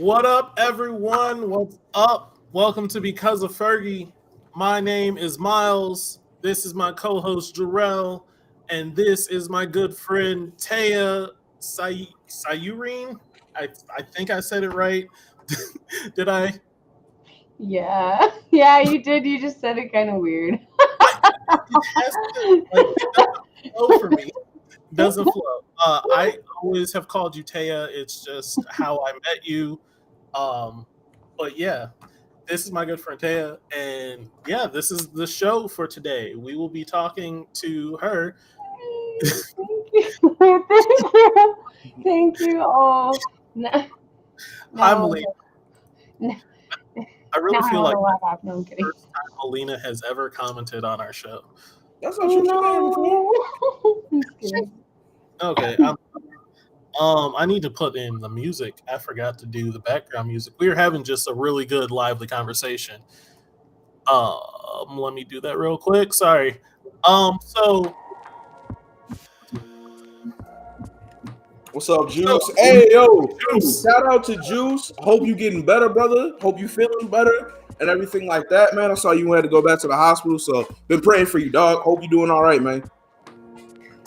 What up, everyone? What's up? Welcome to Because of Fergie. My name is Miles. This is my co-host Jarrell, and this is my good friend Teya Sayurine. I think I said it right. Did I? Yeah, yeah, you did. You just said it kind of weird. It has to like it doesn't flow for me. It doesn't flow. I always have called you Teya. It's just how I met you. Um, but yeah, this is my good friend Teya, and yeah, this is the show for today. We will be talking to her. Thank you, thank you, thank you. Oh, now, Hi, now, Melina. now I really I feel want like to laugh. No, I'm kidding. the first time Melina has ever commented on our show. That's not Oh true. She been before. no, I'm just kidding. Okay, I need to put in the music. I forgot to do the background music. We were having just a really good, lively conversation. Let me do that real quick. Sorry. So What's up, so Juice? Hey, yo, Juice. shout out to Juice. Hope you getting better, brother. Hope you feeling better and everything like that, man. I saw you had to go back to the hospital, so been praying for you, dog. Hope you doing all right, man.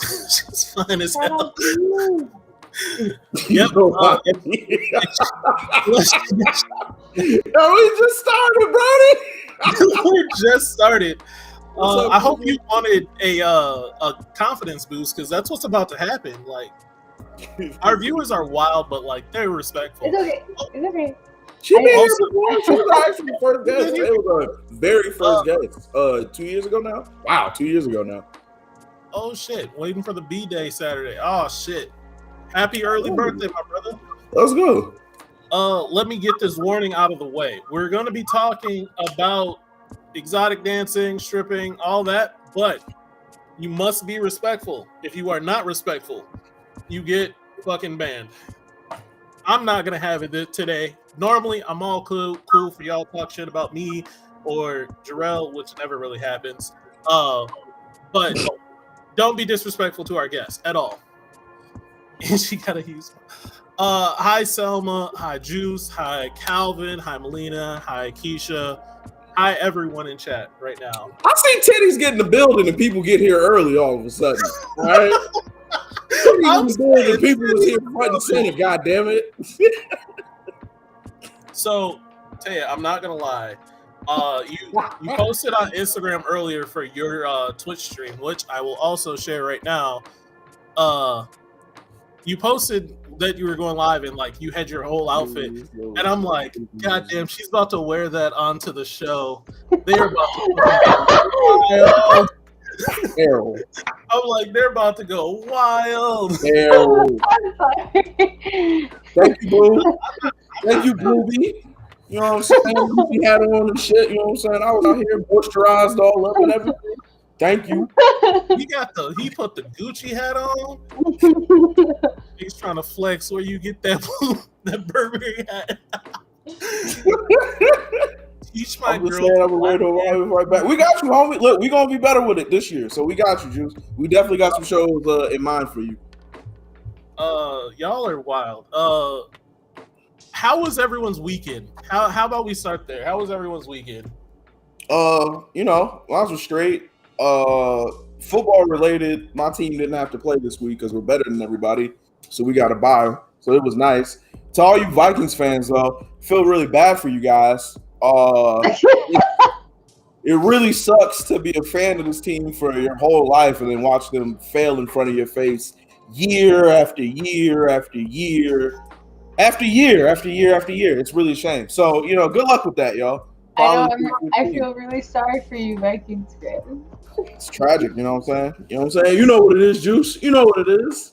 She's fine as Shout hell. out to you. Yep. Yo, we just started, Brody. We just started. What's up, I hope Juice? you wanted a confidence boost because that's what's about to happen. Like our viewers are wild, but like they're respectful. It's okay. It's okay. She been here Also- before. She was actually the first guest. It was a very first guest. 2 years ago now. Wow, 2 years ago now. Oh shit! Waiting for the B Day Saturday. Oh shit! Happy early birthday, my brother. Let's go. Let me get this warning out of the way. We're going to be talking about exotic dancing, stripping, all that, but you must be respectful. If you are not respectful, you get fucking banned. I'm not going to have it today. Normally, I'm all cool for y'all to talk shit about me or Jarrell, which never really happens. But don't be disrespectful to our guests at all. And she got to use. Hi Selma, hi Juice, hi Calvin, hi Melina, hi Keisha, hi everyone in chat right now. I see titties get in the building and people get here early all of a sudden. All right. I'm saying, People was here front and center, god damn it. So, Teya, I'm not gonna lie. You posted on Instagram earlier for your Twitch stream, which I will also share right now. You posted that you were going live and like you had your whole outfit, and I'm like, God damn, she's about to wear that onto the show. They're about to go wild. I'm like, they're about to go wild. I'm sorry. Thank you, Boo. Thank you, Booby. You know what I'm saying? He had on and shit. You know what I'm saying? I was out here moisturized all up and everything. Thank you. He put the Gucci hat on. He's trying to flex where you get that Burberry hat. Teach my girl. Right back. We got you, homie. Look, we gonna be better with it this year, so we got you, Juice. We definitely got some shows in mind for you. Y'all are wild. How was everyone's weekend? How about we start there? How was everyone's weekend? You know, mine was straight. Football related. My team didn't have to play this week because we're better than everybody, so we got a bye. So it was nice. To all you Vikings fans, though, feel really bad for you guys. It really sucks to be a fan of this team for your whole life and then watch them fail in front of your face year after year after year after year after year after year. It's really a shame. So, you know, good luck with that, y'all. I feel really sorry for you, Vikings fans. It's tragic, you know what I'm saying? You know what I'm saying? You know what it is, Juice. You know what it is.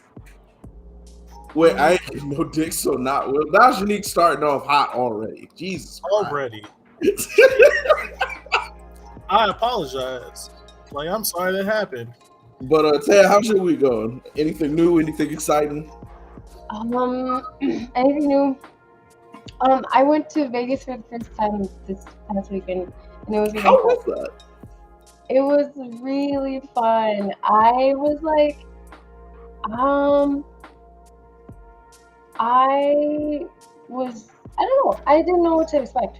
Wait, I ain't getting no dick, so not well. That's Unique starting off hot already. Jesus. Already. I apologize. Like, I'm sorry that happened. But Teya, how's your week going? Anything new? Anything exciting? Anything new? I went to Vegas for the first time this past weekend, and it was really How fun. was that? It was really fun. I was like, I was I don't know. I didn't know what to expect.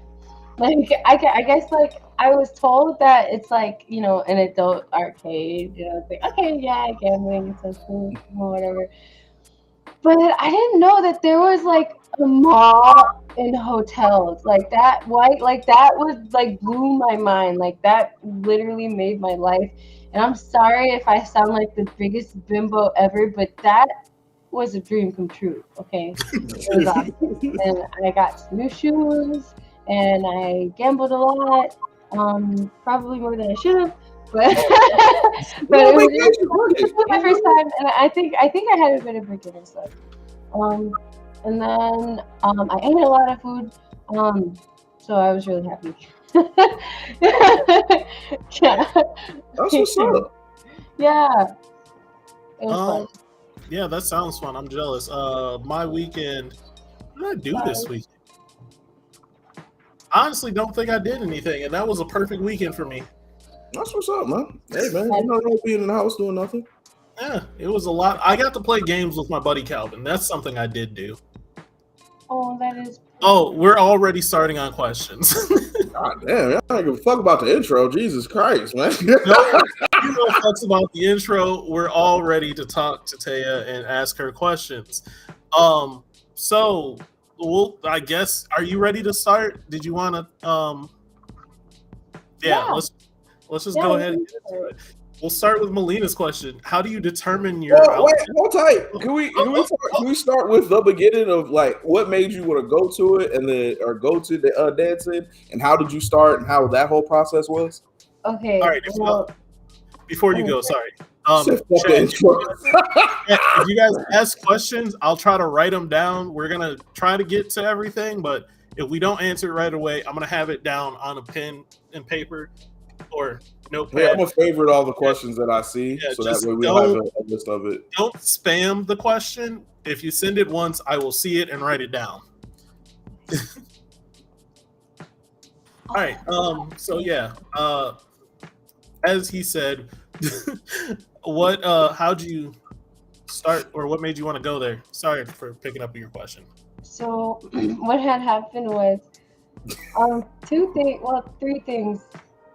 Like I guess like I was told that it's like an adult arcade. It's like okay, yeah, gambling, it's so cool, whatever. But I didn't know that there was like a mall in hotels like that. Like that was like blew my mind. Like that literally made my life. And I'm sorry if I sound like the biggest bimbo ever, but that was a dream come true. Okay, it was awesome, and I got new shoes, and I gambled a lot, probably more than I should have, but Well, it we was, got you it was my working. first time, and I think I had a bit of beginner stuff. Um, and then I ate a lot of food, so I was really happy. Yeah, That's what's up. yeah, it was fun. Yeah, that sounds fun. I'm jealous. My weekend, what did I do this week? Honestly, don't think I did anything, and that was a perfect weekend for me. That's what's up, man. Hey, man, you know, don't being in the house doing nothing. Yeah, it was a lot. I got to play games with my buddy Calvin. That's something I did do. Oh, that is. Oh, we're already starting on questions. God damn, I don't give a fuck about the intro. Jesus Christ, man. No fucks about the intro. We're all ready to talk to Teya and ask her questions. So I guess, are you ready to start? Did you want to? Yeah. Let's just go ahead and get into it. We'll start with Melina's question. How do you determine your Wait, hold tight. Can we start with the beginning of like what made you want to go to it and then or go to the dancing, and how did you start and how that whole process was? Okay. All right. Before you go, sorry. Chat, if you guys ask questions, I'll try to write them down. We're gonna try to get to everything, but if we don't answer it right away, I'm gonna have it down on a pen and paper or notepad. Yeah, I'm gonna favorite all the questions that I see, so that way we'll have a list of it. Don't spam the question. If you send it once, I will see it and write it down. All right. So yeah. As he said, how'd you start, or what made you want to go there? Sorry for picking up your question. So what had happened was three things.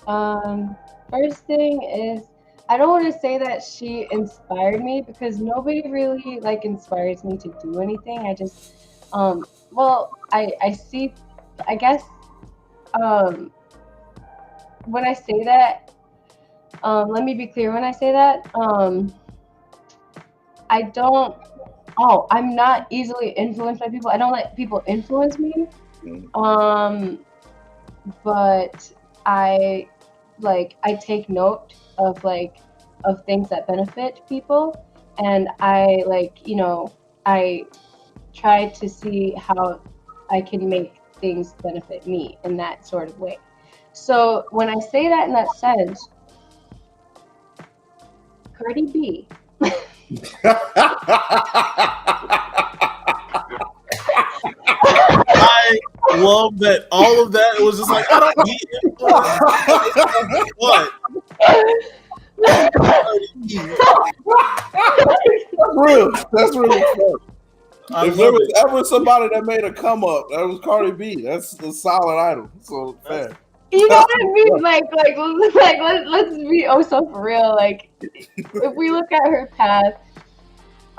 First thing is, I don't want to say that she inspired me because nobody really like inspires me to do anything. I just I see, I guess when I say that, let me be clear when I say that. I'm not easily influenced by people. I don't let people influence me. But I take note of things that benefit people, and I try to see how I can make things benefit me in that sort of way. So when I say that in that sense, Cardi B. I love that all of that. It was just like, I don't need influence. What? That's real. That's really fun. If there was ever somebody that made a come up, that was Cardi B. That's a solid idol. So fair. You know what I mean? Let's be so for real. Like, if we look at her path,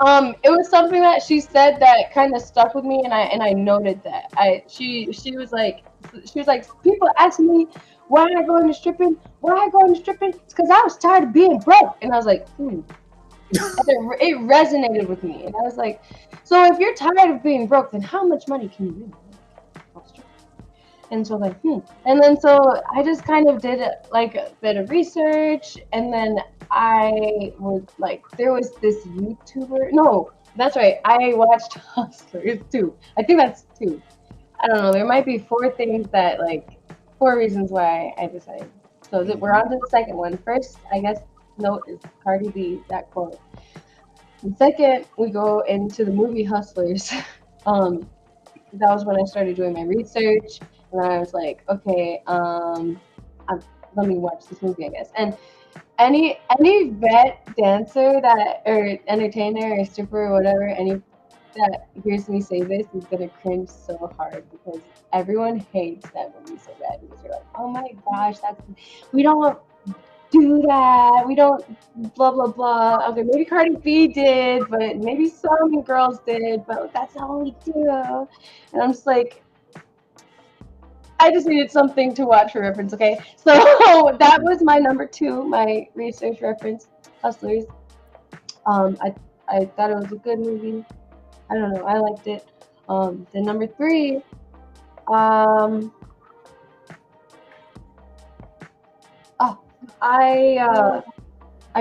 it was something that she said that kind of stuck with me, and I noted that. She was like, people ask me why I go into stripping. It's because I was tired of being broke, and I was like, it resonated with me, and I was like, so if you're tired of being broke, then how much money can you really make? And so and then so I just kind of did like a bit of research, and then I was like, there was this YouTuber. No, that's right. I watched Hustlers too. I think that's 2. I don't know. There might be 4 reasons why I decided. So we're on to the second one. First, I guess, note is Cardi B, that quote. And second, we go into the movie Hustlers. That was when I started doing my research, and I was like, okay, let me watch this movie, I guess. And any vet dancer or entertainer or stripper or whatever, any that hears me say this is gonna cringe so hard because everyone hates that movie so bad because you're like, oh my gosh, we don't do that. We don't blah blah blah. Okay, maybe Cardi B did, but maybe some girls did, but that's not what we do. And I'm just like, I just needed something to watch for reference. Okay, so that was my number 2, my research reference, Hustlers. I thought it was a good movie. I don't know, I liked it. Then number 3, I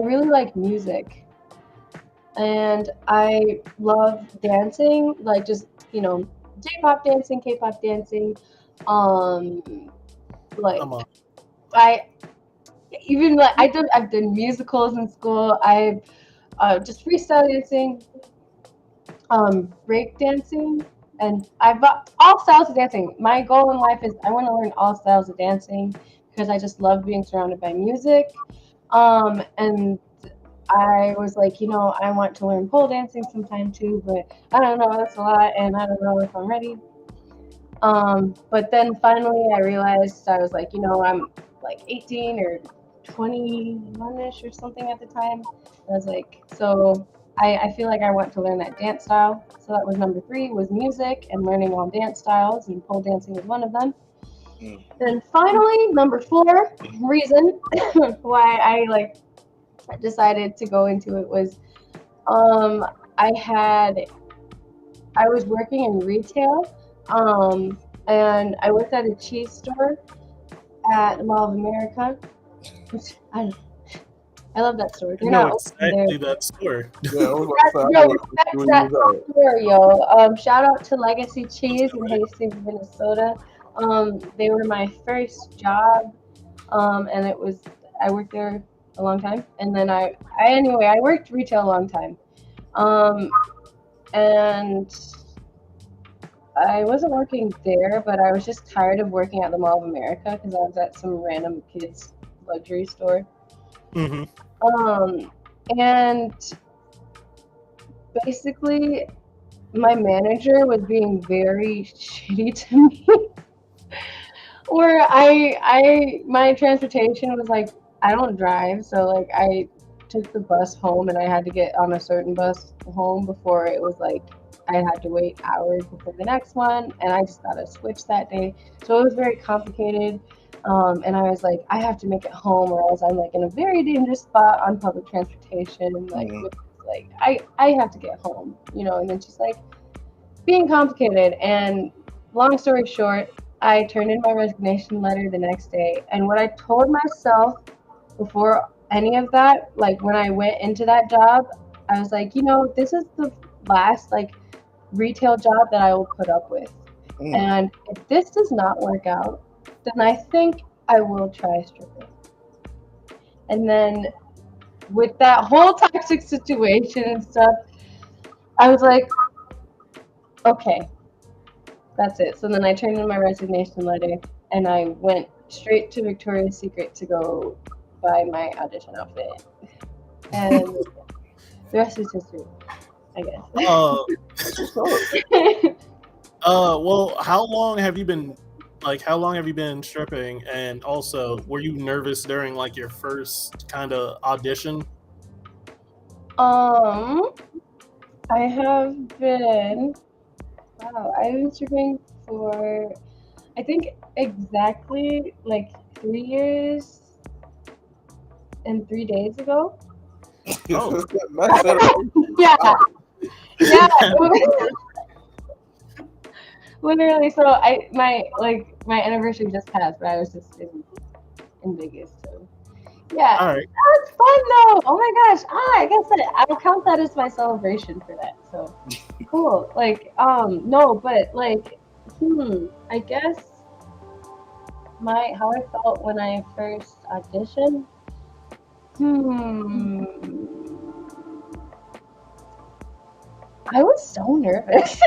really like music, and I love dancing, like just J-pop dancing, K-pop dancing. Like Come on. I've done musicals in school. I've just freestyle dancing, break dancing, and I've all styles of dancing. My goal in life is I want to learn all styles of dancing because I just love being surrounded by music. And I was like, I want to learn pole dancing sometime too, but I don't know, that's a lot, and I don't know if I'm ready. But then finally I realized I was like, I'm like 18 or 21-ish or something at the time. I was like, so I feel like I want to learn that dance style. So that was number 3, was music and learning all dance styles, and pole dancing was one of them. Then finally, number 4 reason why I decided to go into it was I was working in retail, and I worked at a cheese store at the Mall of America. Which I love that store. They're not Exactly that store. Yeah, I was like, that store, yo. Shout out to Legacy Cheese in Hastings, Minnesota. They were my first job, and I worked there a long time, and then I worked retail a long time, and I wasn't working there, but I was just tired of working at the Mall of America because I was at some random kid's luxury store. Mm-hmm. And basically, my manager was being very shitty to me. Where my transportation was like, I don't drive, so like I took the bus home and I had to get on a certain bus home before it was like I had to wait hours before the next one, and I just got a switch that day. So it was very complicated. And I was like, I have to make it home, or else I'm like in a very dangerous spot on public transportation. Like, I have to get home, And then she's like, being complicated. And long story short, I turned in my resignation letter the next day. And what I told myself before any of that, like when I went into that job, I was like, this is the last retail job that I will put up with. And if this does not work out, then I think I will try stripping. And then with that whole toxic situation and stuff, I was like, okay, that's it. So then I turned in my resignation letter and I went straight to Victoria's Secret to go buy my audition outfit. And the rest is history, I guess. Well, how long have you been stripping? And also, were you nervous during your first kind of audition? I have been stripping for I think exactly 3 years and 3 days ago. Oh. Yeah. Literally, so my anniversary just passed, but I was just in Vegas, so yeah. All right. That was fun though. Oh my gosh. I guess I'll count that as my celebration for that. So cool. No, but I guess how I felt when I first auditioned. I was so nervous.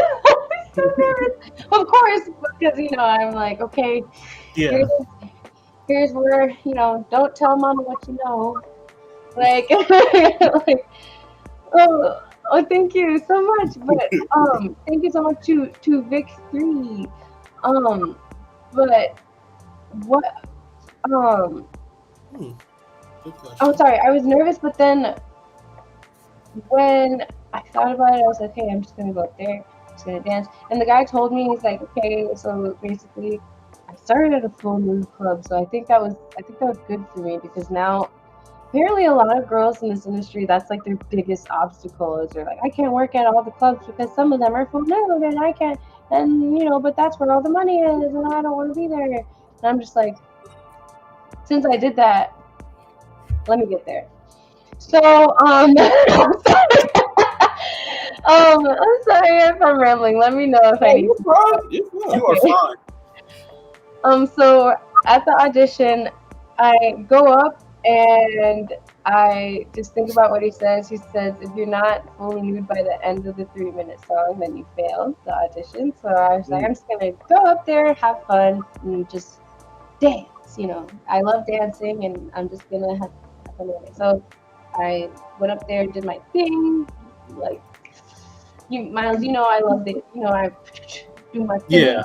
Of course, because I'm like, okay, Yeah. here's where don't tell mama what you know. Oh, thank you so much. But thank you so much to Vic 3. Um, but what Good question. oh, sorry, I was nervous, but then when I thought about it, I was like, hey, I'm just gonna go up there, I'm just gonna dance. And the guy told me, he's like, okay, so basically I started at a full moon club, so I think that was good for me because now apparently a lot of girls in this industry, that's like their biggest obstacle is they're like, I can't work at all the clubs because some of them are full moon and I can't, and but that's where all the money is and I don't want to be there. And I'm just like, since I did that, let me get there. So I'm sorry if I'm rambling. Let me know if I need You're fine. You are fine. So at the audition, I go up and I just think about what he says. He says, if you're not fully nude by the end of the 3-minute song, then you failed the audition. So I was like, I'm just gonna go up there, have fun, and just dance. I love dancing, and I'm just gonna have fun with it. So I went up there, did my thing, like Miles. I love it. I do my thing. Yeah.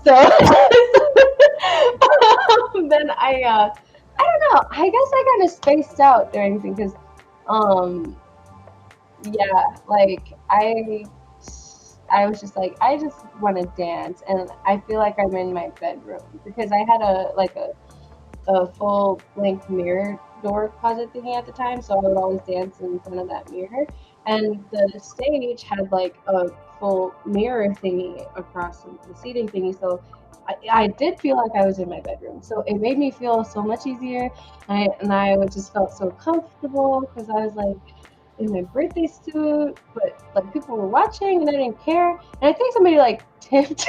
So then I don't know. I guess I kind of spaced out during things because, yeah, like I was just like, I just want to dance, and I feel like I'm in my bedroom because I had a full length mirror door closet thingy at the time, so I would always dance in front of that mirror. And the stage had like a full mirror thingy across the seating thingy, so I did feel like I was in my bedroom. So it made me feel so much easier, and I just felt so comfortable because I was like in my birthday suit, but like people were watching and I didn't care. And I think somebody like tipped.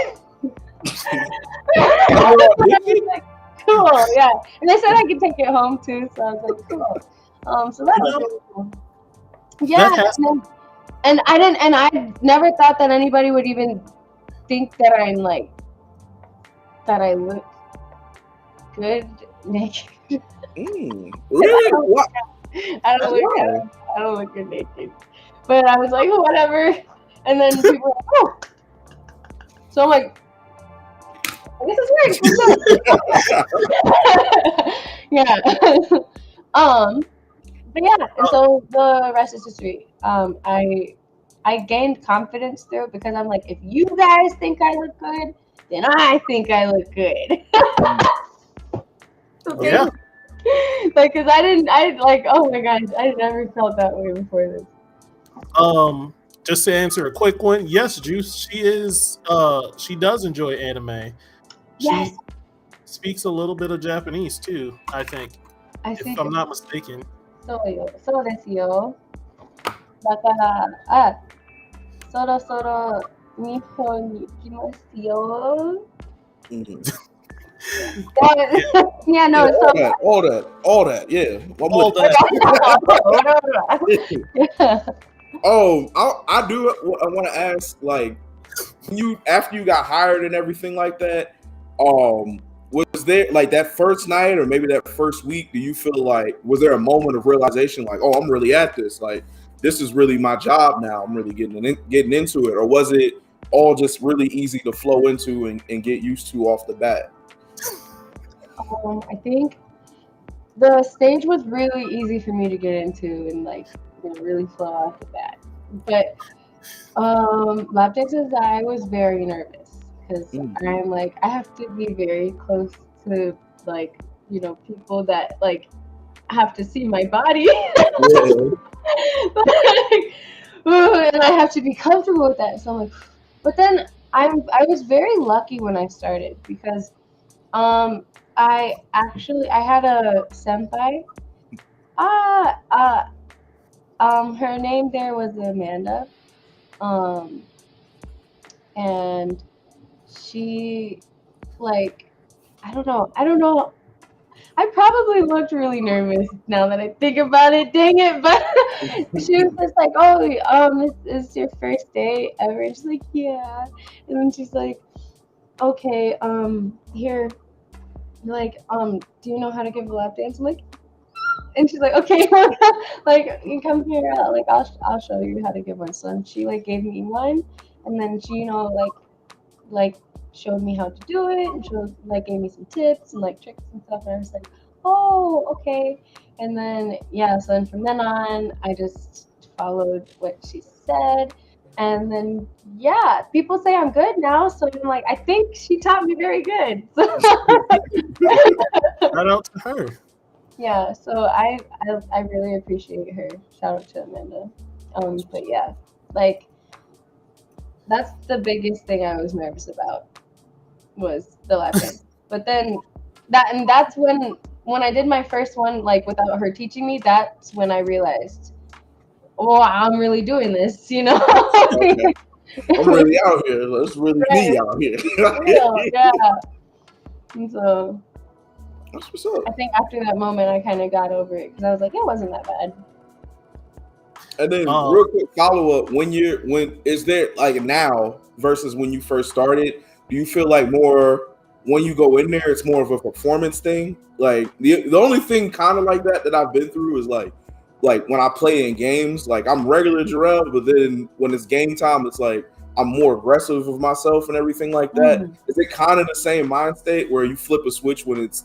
Like, cool, yeah. And they said I could take it home too, so I was like, cool. So that was really cool. Yeah, and I never thought that anybody would even think that that I look good naked. Really? What? I don't look good naked. But I was like, whatever. And then people were like, oh. So I'm like, this is weird. Yeah. But yeah, and so the rest is history. I gained confidence through it because I'm like, if you guys think I look good, then I think I look good. Okay. Yeah. Like, cause oh my gosh, I never felt that way before this. Just to answer a quick one, yes, Juice, she does enjoy anime. Yes. She speaks a little bit of Japanese too, I think. If I'm not mistaken. そうですよ。だから、そろそろ日本に行きますよ。Yeah, no, all that, yeah. All that. I want to ask, like, after you got hired and everything like that, was there like that first night or maybe that first week, do you feel like, was there a moment of realization like, oh, I'm really at this, like this is really my job now, I'm really getting into it, or was it all just really easy to flow into and get used to off the bat? I think the stage was really easy for me to get into and like really flow off the bat. But lap dances, I was very nervous because I'm like, I have to be very close to like people that like have to see my body. And I have to be comfortable with that. So I'm like, but then I was very lucky when I started because I had a senpai. Her name there was Amanda. And she like I don't know. I probably looked really nervous now that I think about it. Dang it! But she was just like, "Oh, this is your first day ever." And she's like, "Yeah," and then she's like, "Okay, here, like, do you know how to give a lap dance?" I'm like, and she's like, okay, like you come here, like I'll show you how to give one. So and she like gave me one, and then she like showed me how to do it, and showed like gave me some tips and like tricks and stuff, and I was like, oh, okay. And then so then from then on, I just followed what she said, and then people say I'm good now, so I'm like, I think she taught me very good. Shout out to her. Yeah, so I really appreciate her. Shout out to Amanda. But yeah, like that's the biggest thing I was nervous about was the lap dance. But then that's when I did my first one like without her teaching me, that's when I realized, oh, I'm really doing this, you know? Okay. I'm really out here. It's really me out here. Yeah. And so That's what's up. I think after that moment, I kind of got over it because I was like, it wasn't that bad. And then real quick follow up: when is there like now versus when you first started? Do you feel like more when you go in there, it's more of a performance thing? Like the only thing kind of like that I've been through is like when I play in games, like I'm regular Jarrell, but then when it's game time, it's like I'm more aggressive with myself and everything like that. Mm. Is it kind of the same mind state where you flip a switch when it's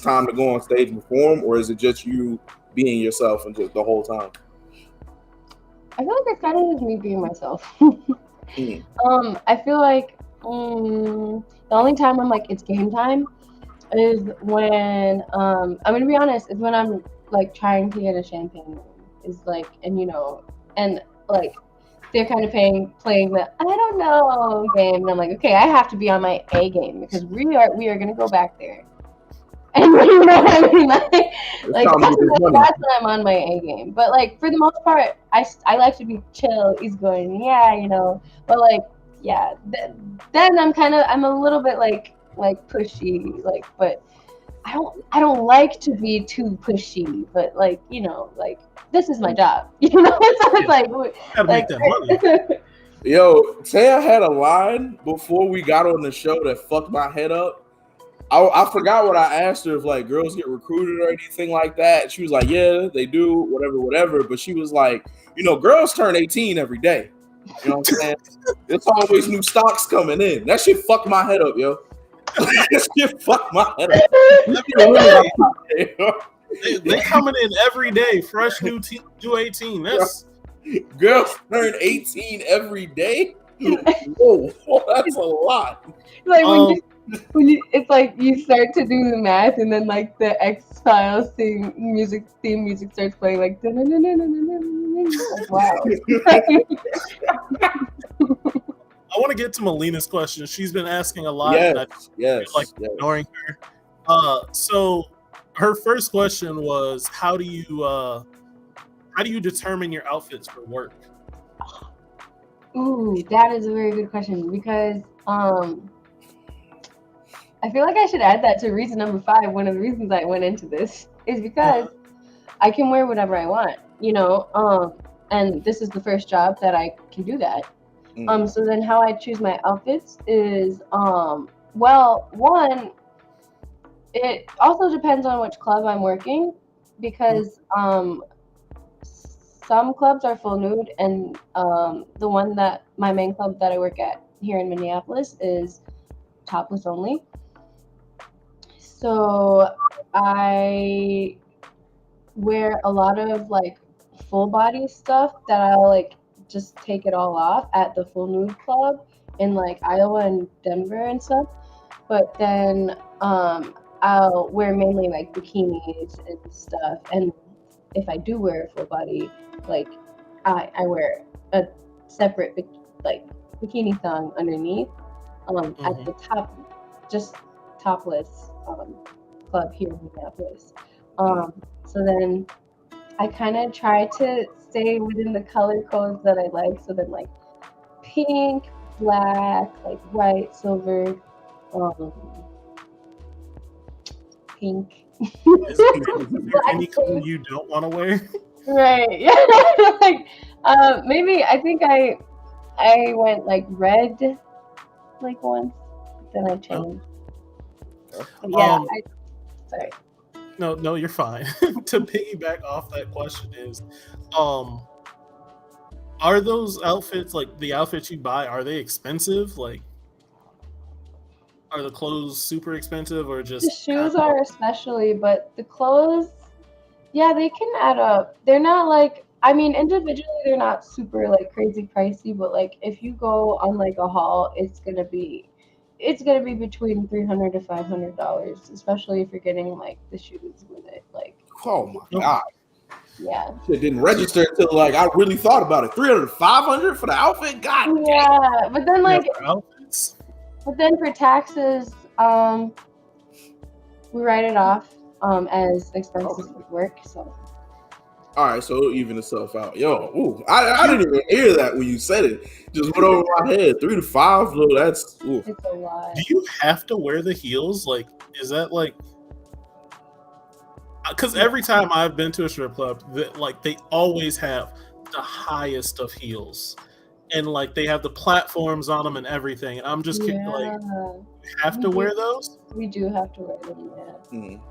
time to go on stage and perform, or is it just you being yourself and just the whole time? I feel like it's kind of just me being myself. I feel like the only time I'm like it's game time is when I'm gonna be honest, is when I'm like trying to get a champagne room. Is like and like they're kind of playing the I don't know game, and I'm like, okay, I have to be on my A game because we are gonna go back there. And you know what I mean? Like that's when I'm on my A game. But like for the most part, I like to be chill, easygoing. Yeah, you know. But like then I'm a little bit like pushy, like, but I don't like to be too pushy. But like like this is my job, you know. So it's gotta make that money. Yo, Teya had a line before we got on the show that fucked my head up. I forgot what I asked her if like girls get recruited or anything like that. She was like, yeah, they do, whatever. But she was like, girls turn 18 every day. You know what I'm saying? There's always new stocks coming in. That shit fucked my head up, yo. That shit fucked my head up. They coming in every day, fresh new 18. That's girls turn 18 every day. Whoa, that's a lot. Like when you it's like you start to do the math, and then like the X-Files theme music starts playing like wow. I want to get to Melina's question. She's been asking a lot. Yes. Ignoring her. So her first question was, how do you determine your outfits for work? Ooh, that is a very good question because I feel like I should add that to reason number 5. One of the reasons I went into this is because I can wear whatever I want, and this is the first job that I can do that. So then how I choose my outfits is, well, one, it also depends on which club I'm working because some clubs are full nude, and the one that my main club that I work at here in Minneapolis is topless only. So I wear a lot of like full body stuff that I'll like just take it all off at the full nude club in like Iowa and Denver and stuff. But then I'll wear mainly like bikinis and stuff. And if I do wear a full body, like I wear a separate like bikini thong underneath at the top, just topless club here in Minneapolis. So then I kind of try to stay within the color codes that I like. So then like pink, black, like white, silver, pink. Is there any color you don't want to wear? Right. Yeah. Like maybe I think I went like red like once, then I changed. Sorry. no, you're fine. To piggyback off that question is, are those outfits, like the outfits you buy, are they expensive? Like, are the clothes super expensive or The just shoes are especially, but the clothes, yeah, they can add up. They're not like, I mean, individually they're not super like crazy pricey, but like if you go on like a haul, it's gonna be between $300 to $500, especially if you're getting like the shoes with it. Like, Oh my god. yeah. Shit didn't register until like I really thought about it. 300, 500 for the outfit? God damn. Yeah, but then like, for outfits? but then for taxes, we write it off as expenses with work. So All right, so it'll even itself out. Yo, ooh, I didn't even hear that when you said it. Just went over my head. 3 to 5, though, that's ooh. it's a lot. Do you have to wear the heels? Like, is that like? Because every time I've been to a strip club, like they always have the highest of heels, and like they have the platforms on them and everything. And I'm just kidding. Like, you have to wear those? We do have to wear them. Yeah. Mm.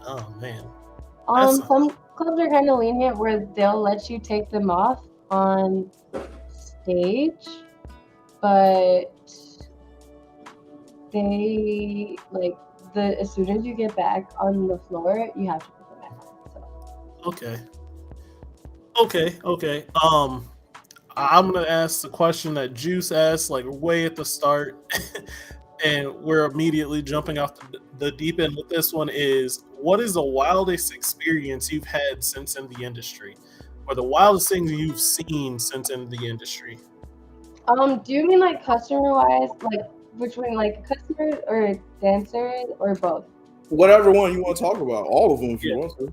Oh man. Some clubs are kind of lenient where they'll let you take them off on stage, but they like as soon as you get back on the floor, you have to put them back on. So. Okay. I'm gonna ask the question that Juice asked, like way at the start, and we're immediately jumping off the deep end with this one. Is what is the wildest experience you've had since in the industry, or the wildest things you've seen since in the industry? Do you mean like customer wise, like between like customers or dancers or both? Whatever one you want to talk about, all of them if you want to.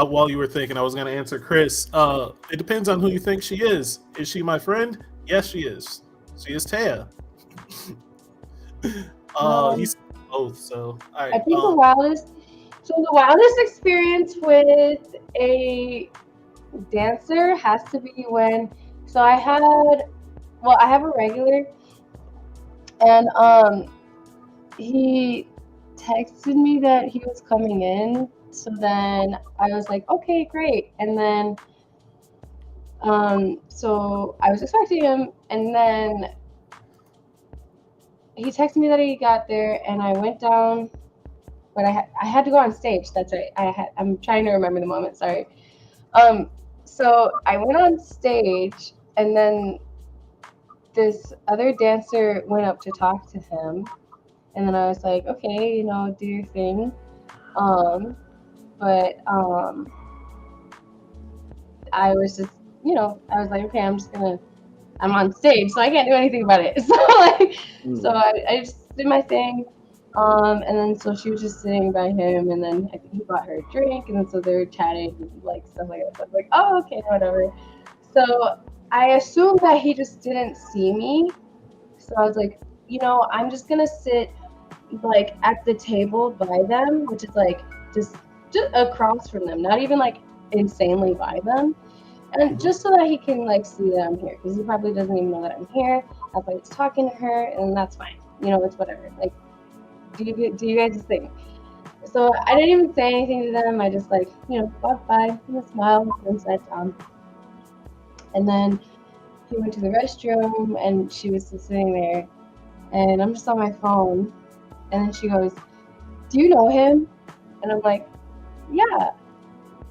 While you were thinking, I was going to answer Chris. It depends on who you think she is. Is she my friend? Yes, she is. She is Teya. He's both. So all right. I think the wildest experience with a dancer has to be when. So I have a regular, and he texted me that he was coming in. So then I was like, okay, great. And then so I was expecting him, and then he texted me that he got there, and I went down, but I had to go on stage. That's right. I'm trying to remember the moment. Sorry. So I went on stage, and then this other dancer went up to talk to him, and then I was like, okay, do your thing. But I was just, I was like, okay, I'm on stage, so I can't do anything about it. So I just did my thing. And then so she was just sitting by him, and then I think he bought her a drink, and then so they were chatting, like stuff like that. So I was like, oh, okay, whatever. So I assumed that he just didn't see me. So I was like, I'm just gonna sit like at the table by them, which is like just across from them, not even like insanely by them, and just so that he can like see that I'm here, because he probably doesn't even know that I'm here. That's why he's talking to her, and that's fine. It's whatever. Like, do you guys just think? So I didn't even say anything to them. I just like walked by, smiled, and sat down. And then he went to the restroom, and she was just sitting there, and I'm just on my phone. And then she goes, do you know him? And I'm like, yeah.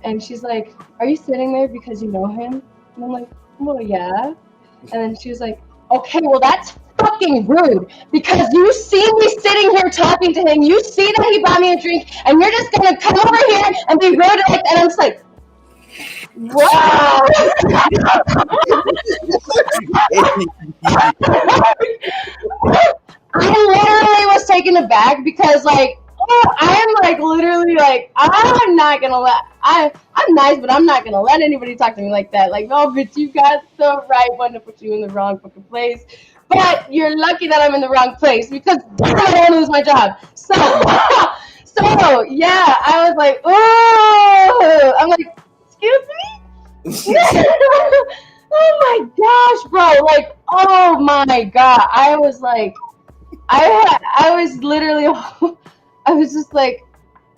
And she's like, are you sitting there because you know him? And I'm like, well, yeah. And then she was like, okay, well, that's fucking rude, because you see me sitting here talking to him, you see that he bought me a drink, and you're just gonna come over here and be rude like that. And I'm just like, wow. I literally was taken aback, because like, I'm like literally like, I'm not gonna I'm nice, but I'm not gonna let anybody talk to me like that. Like, no, bitch, you got the right one to put you in the wrong fucking place. But you're lucky that I'm in the wrong place, because I don't want to lose my job. So yeah, I was like, oh, I'm like, excuse me? Oh my gosh, bro! Like, oh my god! I was like, I was literally, I was just like,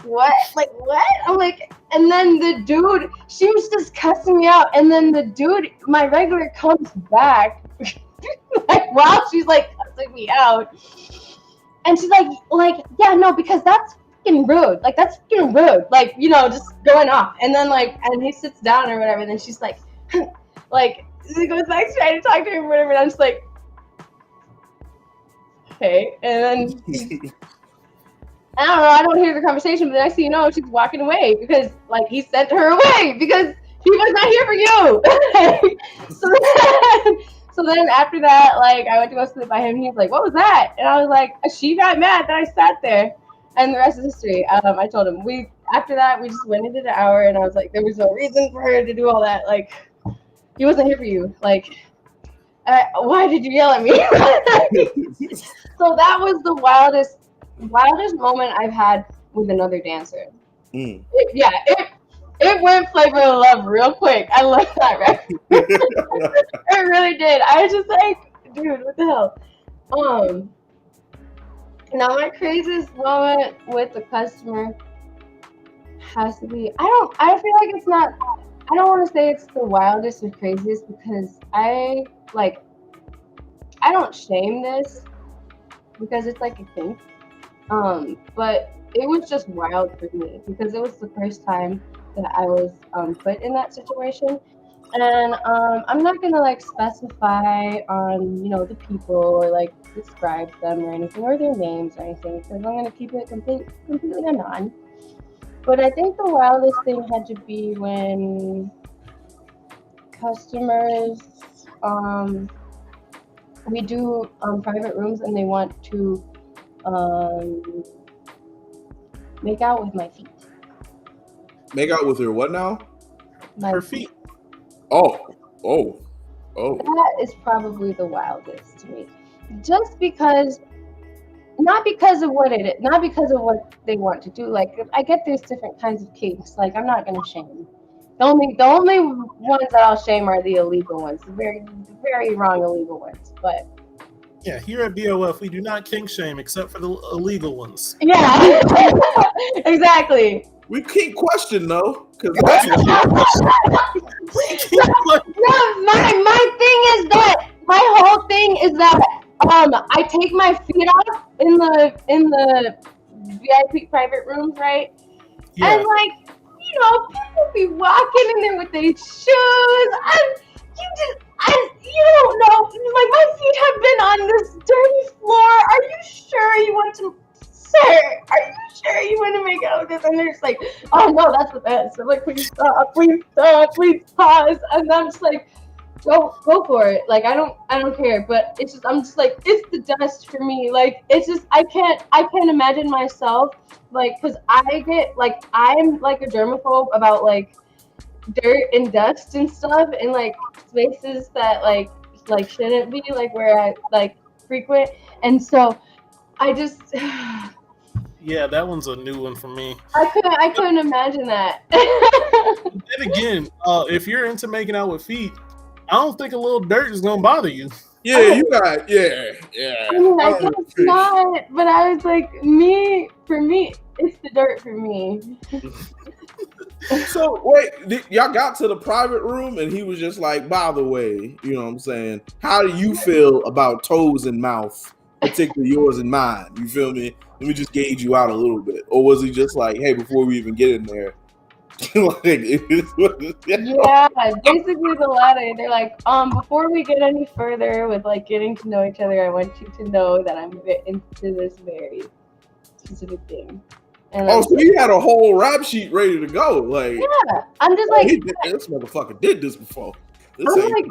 what? Like, what? I'm like, and then the dude, she was just cussing me out, and then the dude, my regular, comes back, like while she's like cussing me out, and she's like, yeah, no, because that's fucking rude. Like, that's fucking rude. Like, you know, just going off, and then like, and he sits down or whatever, and then she's like, like, she goes back trying to talk to him or whatever, and I'm just like, okay, and then. I don't know, I don't hear the conversation, but next thing you know, she's walking away because, like, he sent her away because he was not here for you. so then after that, like, I went to go sit by him. He was like, what was that? And I was like, she got mad that I sat there. And the rest is history. I told him. After that, we just went into the hour, and I was like, there was no reason for her to do all that. Like, he wasn't here for you. Like, why did you yell at me? So that was the wildest moment I've had with another dancer. It went flavor of love real quick. I love that, right? It really did. I was just like, dude, what the hell? Now my craziest moment with the customer has to be, I feel like it's not, I don't want to say it's the wildest or craziest because I don't shame this because it's like a kink. But it was just wild for me because it was the first time that I was put in that situation. And I'm not gonna like specify on, you know, the people or like describe them or anything or their names or anything because I'm gonna keep it completely anon. But I think the wildest thing had to be when customers we do private rooms and they want to make out with my feet. Make out with her what now? Her feet. Oh. That is probably the wildest to me. Just because, not because of what it is, not because of what they want to do. Like, I get there's different kinds of kinks. Like, I'm not gonna shame. The only ones that I'll shame are the illegal ones, the very, very wrong illegal ones. But yeah, here at BOF, we do not kink shame except for the illegal ones. Yeah, exactly. We keep question though, because No, my whole thing is that I take my feet off in the VIP private rooms, right? Yeah. And like, you know, people be walking in there with their shoes. You don't know. Like, my feet have been on this dirty floor. Are you sure you want to? Sir, are you sure you want to make out with this? And they're just like, oh no, that's the best. I'm like, please stop, please pause. And I'm just like, go for it. Like, I don't care. But it's just, I'm just like, it's the dust for me. Like, it's just, I can't imagine myself, like, because I get, like, I'm like a germaphobe about like dirt and dust and stuff and like spaces that like shouldn't be like where I like frequent. And so I just yeah, that one's a new one for me. I couldn't imagine that. Then again, if you're into making out with feet, I don't think a little dirt is gonna bother you. Yeah, you got yeah. I mean, I guess not, but I was like, for me, it's the dirt for me. So wait, y'all got to the private room and he was just like, by the way, you know what I'm saying? How do you feel about toes and mouth, particularly yours and mine? You feel me? Let me just gauge you out a little bit. Or was he just like, hey, before we even get in there? Yeah, basically the latter. They're like, before we get any further with like getting to know each other, I want you to know that I'm into this very specific thing. And so he had a whole rap sheet ready to go. Like, yeah, I'm just like, this motherfucker did this before. I'm like,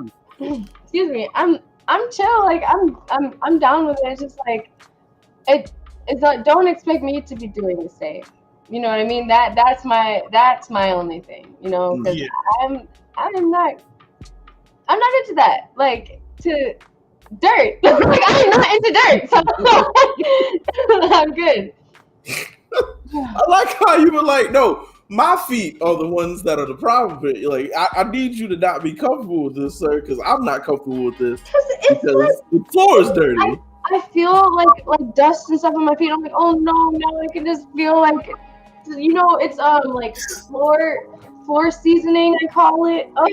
excuse me, I'm chill. Like, I'm down with it. It's just like, it's like, don't expect me to be doing the same. You know what I mean? That's my only thing. You know, because yeah. I'm not into that. Like, to dirt. Like, I'm not into dirt. So I'm good. I like how you were like, no, my feet are the ones that are the problem. Like, I need you to not be comfortable with this, sir, because I'm not comfortable with this It's because the floor is dirty. I feel like dust and stuff on my feet. I'm like, oh no, now I can just feel like, it's like floor seasoning, I call it. I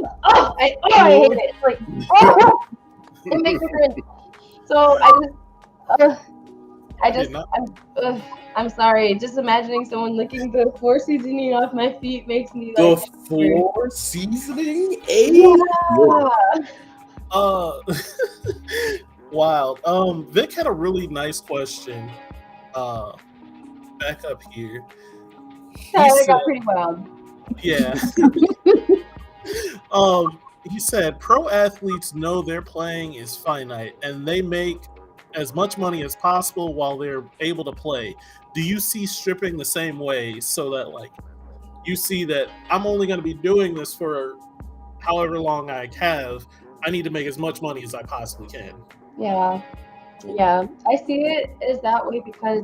hate it. Like, it makes me cringe. So I'm sorry. Just imagining someone licking the floor seasoning off my feet makes me like. The floor seasoning? Wow. Vic had a really nice question. Back up here. That got pretty wild. Yeah. He said pro athletes know their playing is finite and they make as much money as possible while they're able to play. Do you see stripping the same way, so that like you see that I'm only going to be doing this for however long I have, I need to make as much money as I possibly can? Yeah, I see it as that way because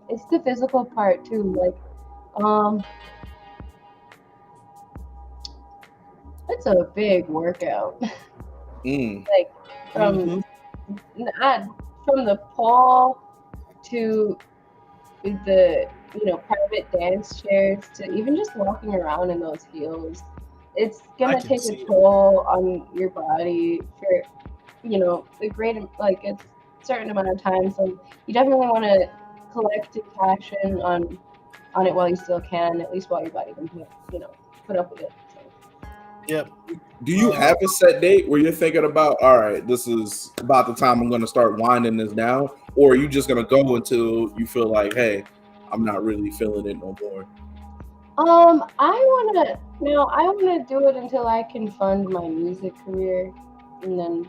it's the physical part too. Like it's a big workout. Like from the pole to the private dance chairs to even just walking around in those heels, it's gonna take a toll on your body for a great it's a certain amount of time. So you definitely want to collect passion on it while you still can, at least while your body can put up with it. So. Yep. Do you have a set date where you're thinking about, all right, this is about the time I'm going to start winding this down? Or are you just going to go until you feel like, hey, I'm not really feeling it no more? I want to do it until I can fund my music career. And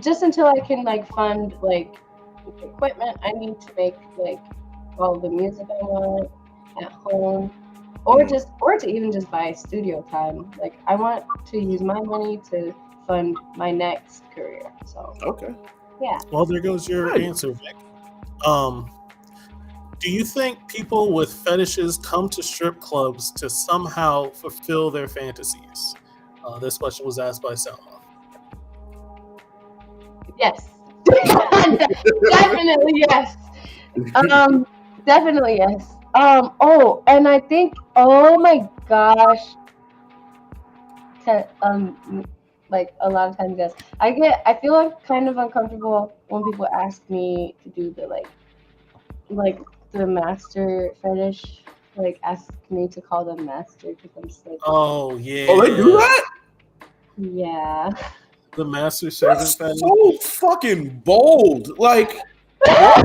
just until I can fund equipment I need to make all the music I want at home. Or to even just buy studio time. Like I want to use my money to fund my next career. So okay, yeah. Well, there goes your answer, Vic. Do you think people with fetishes come to strip clubs to somehow fulfill their fantasies? This question was asked by Selma. Yes, definitely yes. Definitely yes. And I think, oh my gosh, a lot of times, yes. I feel kind of uncomfortable when people ask me to do the the master fetish, ask me to call them master because I'm just like, oh yeah, oh they do that? Yeah. The master servant fetish. So fucking bold, like. These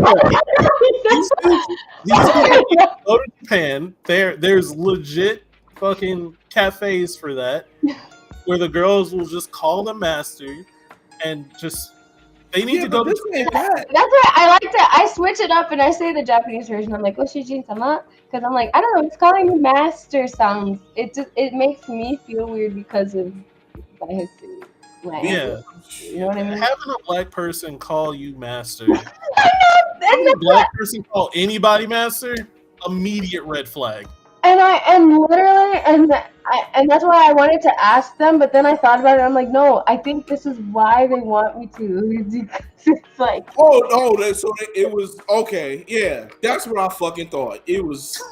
people go to Japan. There's legit fucking cafes for that, where the girls will just call them master and just they need to go to Japan. That's why I switch it up and I say the Japanese version. I'm like, Oshijin-sama, because I'm like, I don't know, it's calling me master sounds. It makes me feel weird because of my history. Yeah, you know what I mean? Having a black person call you master, having a black person call anybody master, immediate red flag. And that's why I wanted to ask them, but then I thought about it. I'm like, no, I think this is why they want me to. It's like, it was okay. Yeah, that's what I fucking thought. It was.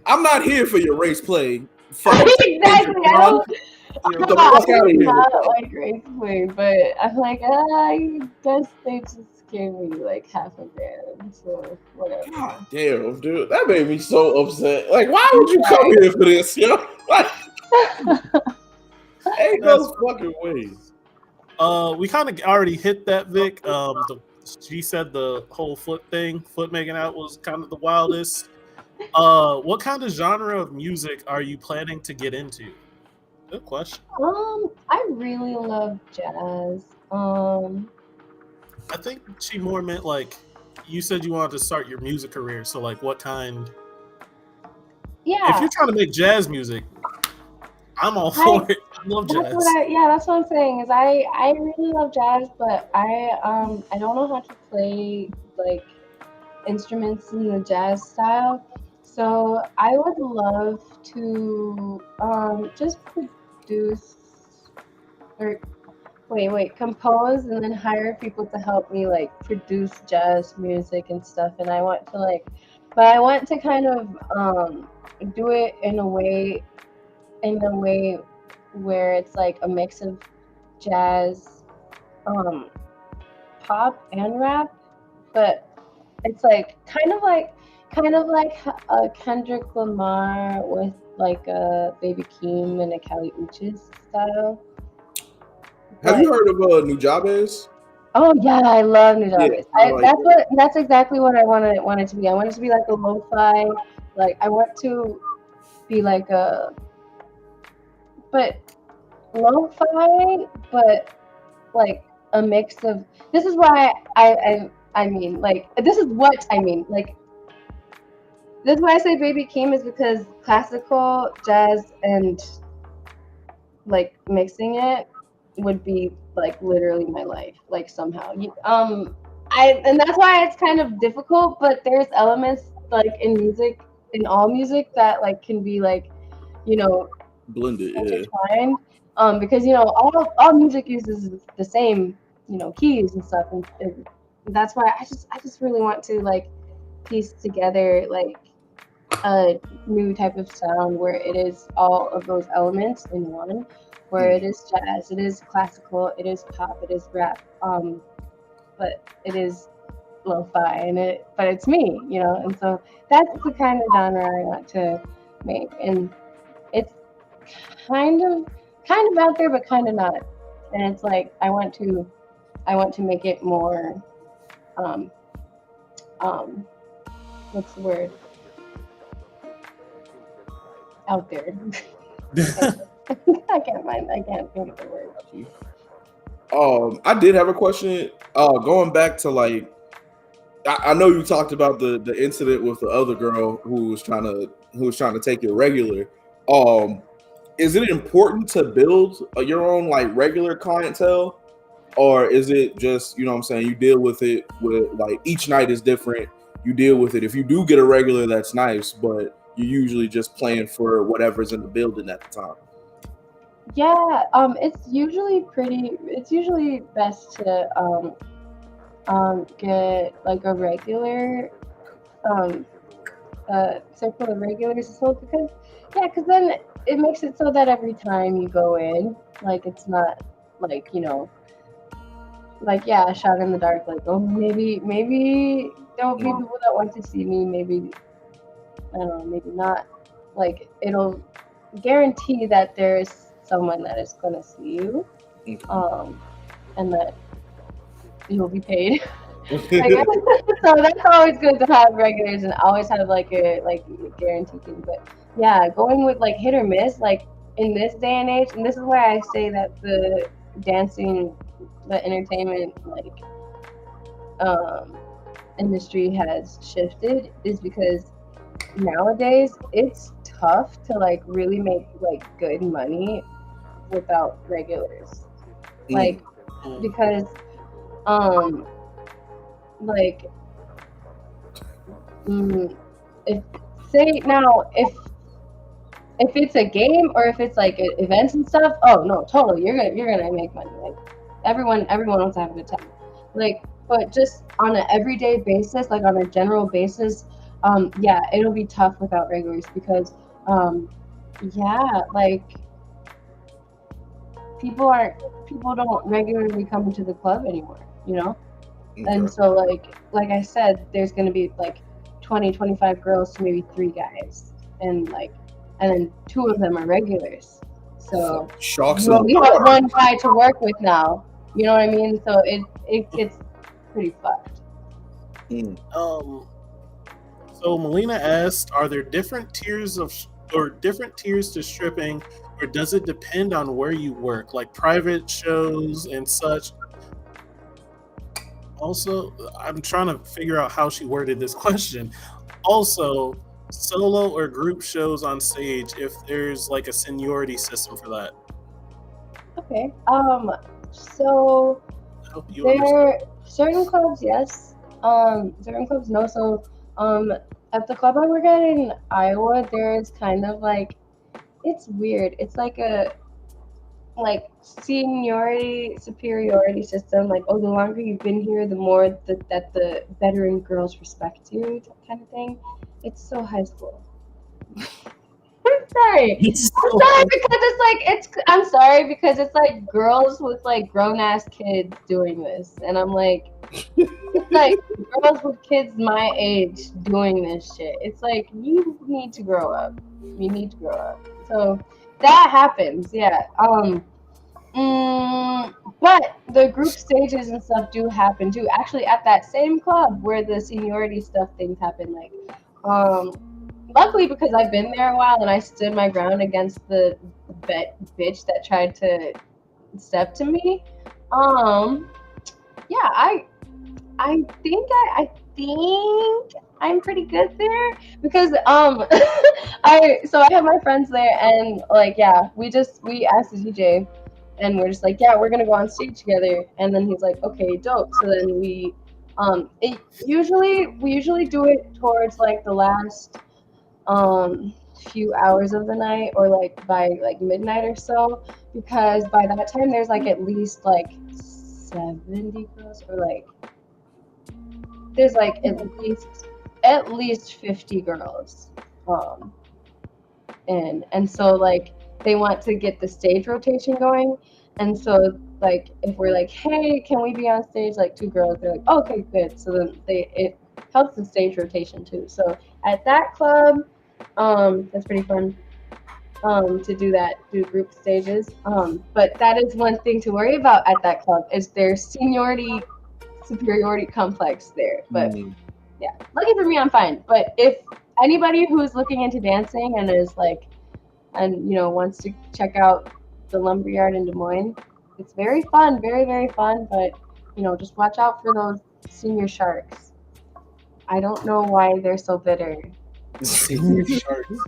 I'm not here for your race play. Exactly. Get the fuck out of here. Not like race play, but I'm like, I guess they just gave me half a grand, so whatever. God damn, dude, that made me so upset. Like, why would you come here for this? Ain't no fucking ways. We kind of already hit that, Vic. She said the whole foot making out was kind of the wildest. What kind of genre of music are you planning to get into? Good question. I really love jazz. I think she more meant you said you wanted to start your music career. So what kind? Yeah. If you're trying to make jazz music, I'm all for it. I love jazz. That's what I'm saying. Is I really love jazz, but I don't know how to play instruments in the jazz style. So I would love to just produce or compose and then hire people to help me like produce jazz music and stuff. And I want to but I want to kind of do it in a way where it's like a mix of jazz, pop and rap, but it's like kind of like a Kendrick Lamar with like a Baby Keem and a Kali Uchis style. Have you heard of Nujabes? Oh yeah, I love Nujabes. Yeah, That's exactly what I want it to be. I want it to be like a lo-fi, like I want to be like but lo-fi, but like a mix of. This is why I mean like this is what I mean like. This is why I say Baby Keem is because classical, jazz, and like mixing it would be like literally my life, like somehow. And that's why it's kind of difficult, but there's elements like in music, in all music that like can be like, you know, blended, intertwined. Because all music uses the same, keys and stuff, and that's why I just really want to like piece together like a new type of sound where it is all of those elements in one, where it is jazz, it is classical, it is pop, it is rap, but it is lo-fi, but it's me, and so that's the kind of genre I want to make, and it's kind of out there, but kind of not, and it's like I want to make it more, what's the word? Out there. I can't think of the word. I did have a question. Going back to like, I know you talked about the incident with the other girl who was trying to take it regular. Is it important to build your own like regular clientele, or is it just what I'm saying, you deal with it with like each night is different? You deal with it. If you do get a regular, that's nice, but you're usually just playing for whatever's in the building at the time. Yeah, it's usually best to get like a regular circle of regulars as well, because then it makes it so that every time you go in, like it's not like like a shot in the dark, like oh maybe there'll be people that want to see me, maybe I don't know, maybe not. Like it'll guarantee that there's someone that is gonna see you, and that you'll be paid. So that's always good to have regulars and always have like a guaranteed thing. But yeah, going with like hit or miss, like in this day and age, and this is why I say that the dancing, the entertainment industry has shifted, is because nowadays it's tough to like really make like good money without regulars, like because like if it's a game or if it's like events and stuff, oh no, totally, you're gonna make money. Like everyone wants to have a good time. Like, but just on an everyday basis, like on a general basis, yeah, it'll be tough without regulars because, like people don't regularly come into the club anymore, Okay. And so like I said, there's gonna be like 20, 25 girls to maybe 3 guys, and then 2 of them are regulars. So we have 1 guy to work with now. You know what I mean? So it gets pretty fucked. So Melina asked, are there different tiers to stripping, or does it depend on where you work, like private shows and such? Also, I'm trying to figure out how she worded this question. Also, solo or group shows on stage, if there's like a seniority system for that. Okay. So there are certain clubs, yes. Certain clubs, no. So At the club I work at in Iowa, there's kind of like it's weird. It's like a like seniority superiority system. Like, oh, the longer you've been here, the more that the veteran girls respect you, kind of thing. It's so high school. I'm sorry. I'm sorry because it's like I'm sorry because it's like girls with like grown ass kids doing this, and I'm like, it's like girls with kids my age doing this shit. It's like you need to grow up. You need to grow up. So that happens, yeah. But the group stages and stuff do happen too. Actually, at that same club where the seniority stuff things happen, like, luckily because I've been there a while and I stood my ground against the bitch that tried to step to me. Yeah, I think I'm pretty good there because I have my friends there and like yeah we asked the DJ and we're just like yeah we're gonna go on stage together and then he's like okay dope so then we usually do it towards like the last few hours of the night or like by like midnight or so because by that time there's like at least like 70 girls or like there's like at least 50 girls and so like they want to get the stage rotation going and so like if we're like hey can we be on stage like 2 girls they're like oh, okay good so then it helps the stage rotation too so at that club that's pretty fun to do group stages but that is one thing to worry about at that club is their superiority complex there but yeah lucky for me I'm fine but if anybody who's looking into dancing and is like and you know wants to check out the lumberyard in Des Moines it's very fun very very fun but you know just watch out for those senior sharks I don't know why they're so bitter Senior sharks.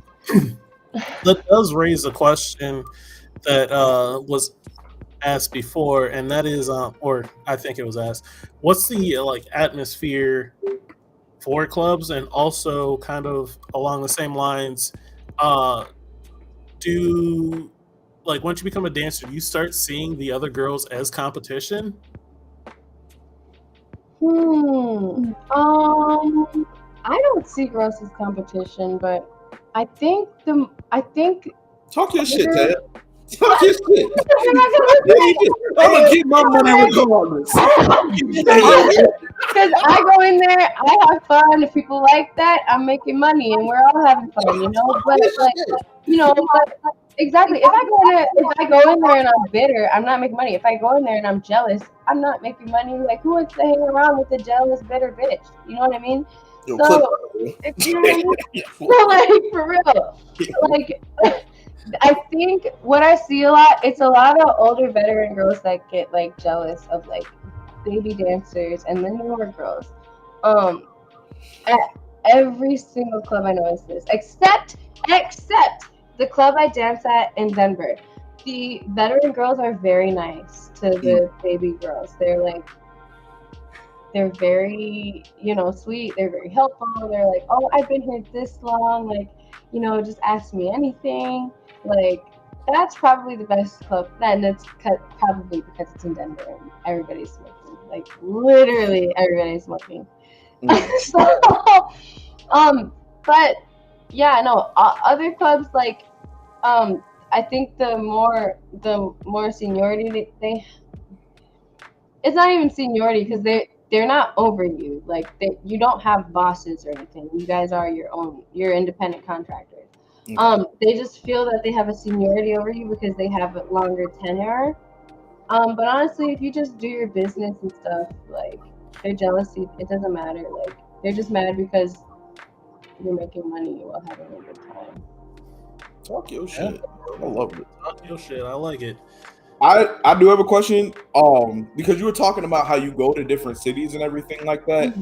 That does raise a question that was asked before, and that is, or I think it was asked, what's the like atmosphere for clubs, and also kind of along the same lines, do like once you become a dancer, you start seeing the other girls as competition? I don't see girls as competition, but I think Talk your shit, Teya. Talk your shit. I'm gonna keep my money regardless. Because I go in there, I have fun. If people like that, I'm making money, and we're all having fun, you know. But like, you know, but exactly. If I go in there and I'm bitter, I'm not making money. If I go in there and I'm jealous, I'm not making money. Like, who wants to hang around with a jealous, bitter bitch? You know what I mean? Yo, So, you know what I mean? So, like, for real, like. I think what I see a lot, it's a lot of older veteran girls that get like jealous of like baby dancers and the newer girls. At every single club I know is this, except the club I dance at in Denver. The veteran girls are very nice to the baby girls. They're very, you know, sweet. They're very helpful. They're like, oh, I've been here this long. Like, you know, just ask me anything. Like, that's probably the best club. And it's probably because it's in Denver and everybody's smoking. Like, literally everybody's smoking. So, but yeah, no, other clubs like, I think the more seniority it's not even seniority because they're not over you. Like you don't have bosses or anything. You guys are you're independent contractors. They just feel that they have a seniority over you because they have a longer tenure. But honestly, if you just do your business and stuff, like their jealousy, it doesn't matter. Like they're just mad because you're making money while having a good time. Talk your shit. I love it. Talk your shit. I like it. I do have a question. Because you were talking about how you go to different cities and everything like that.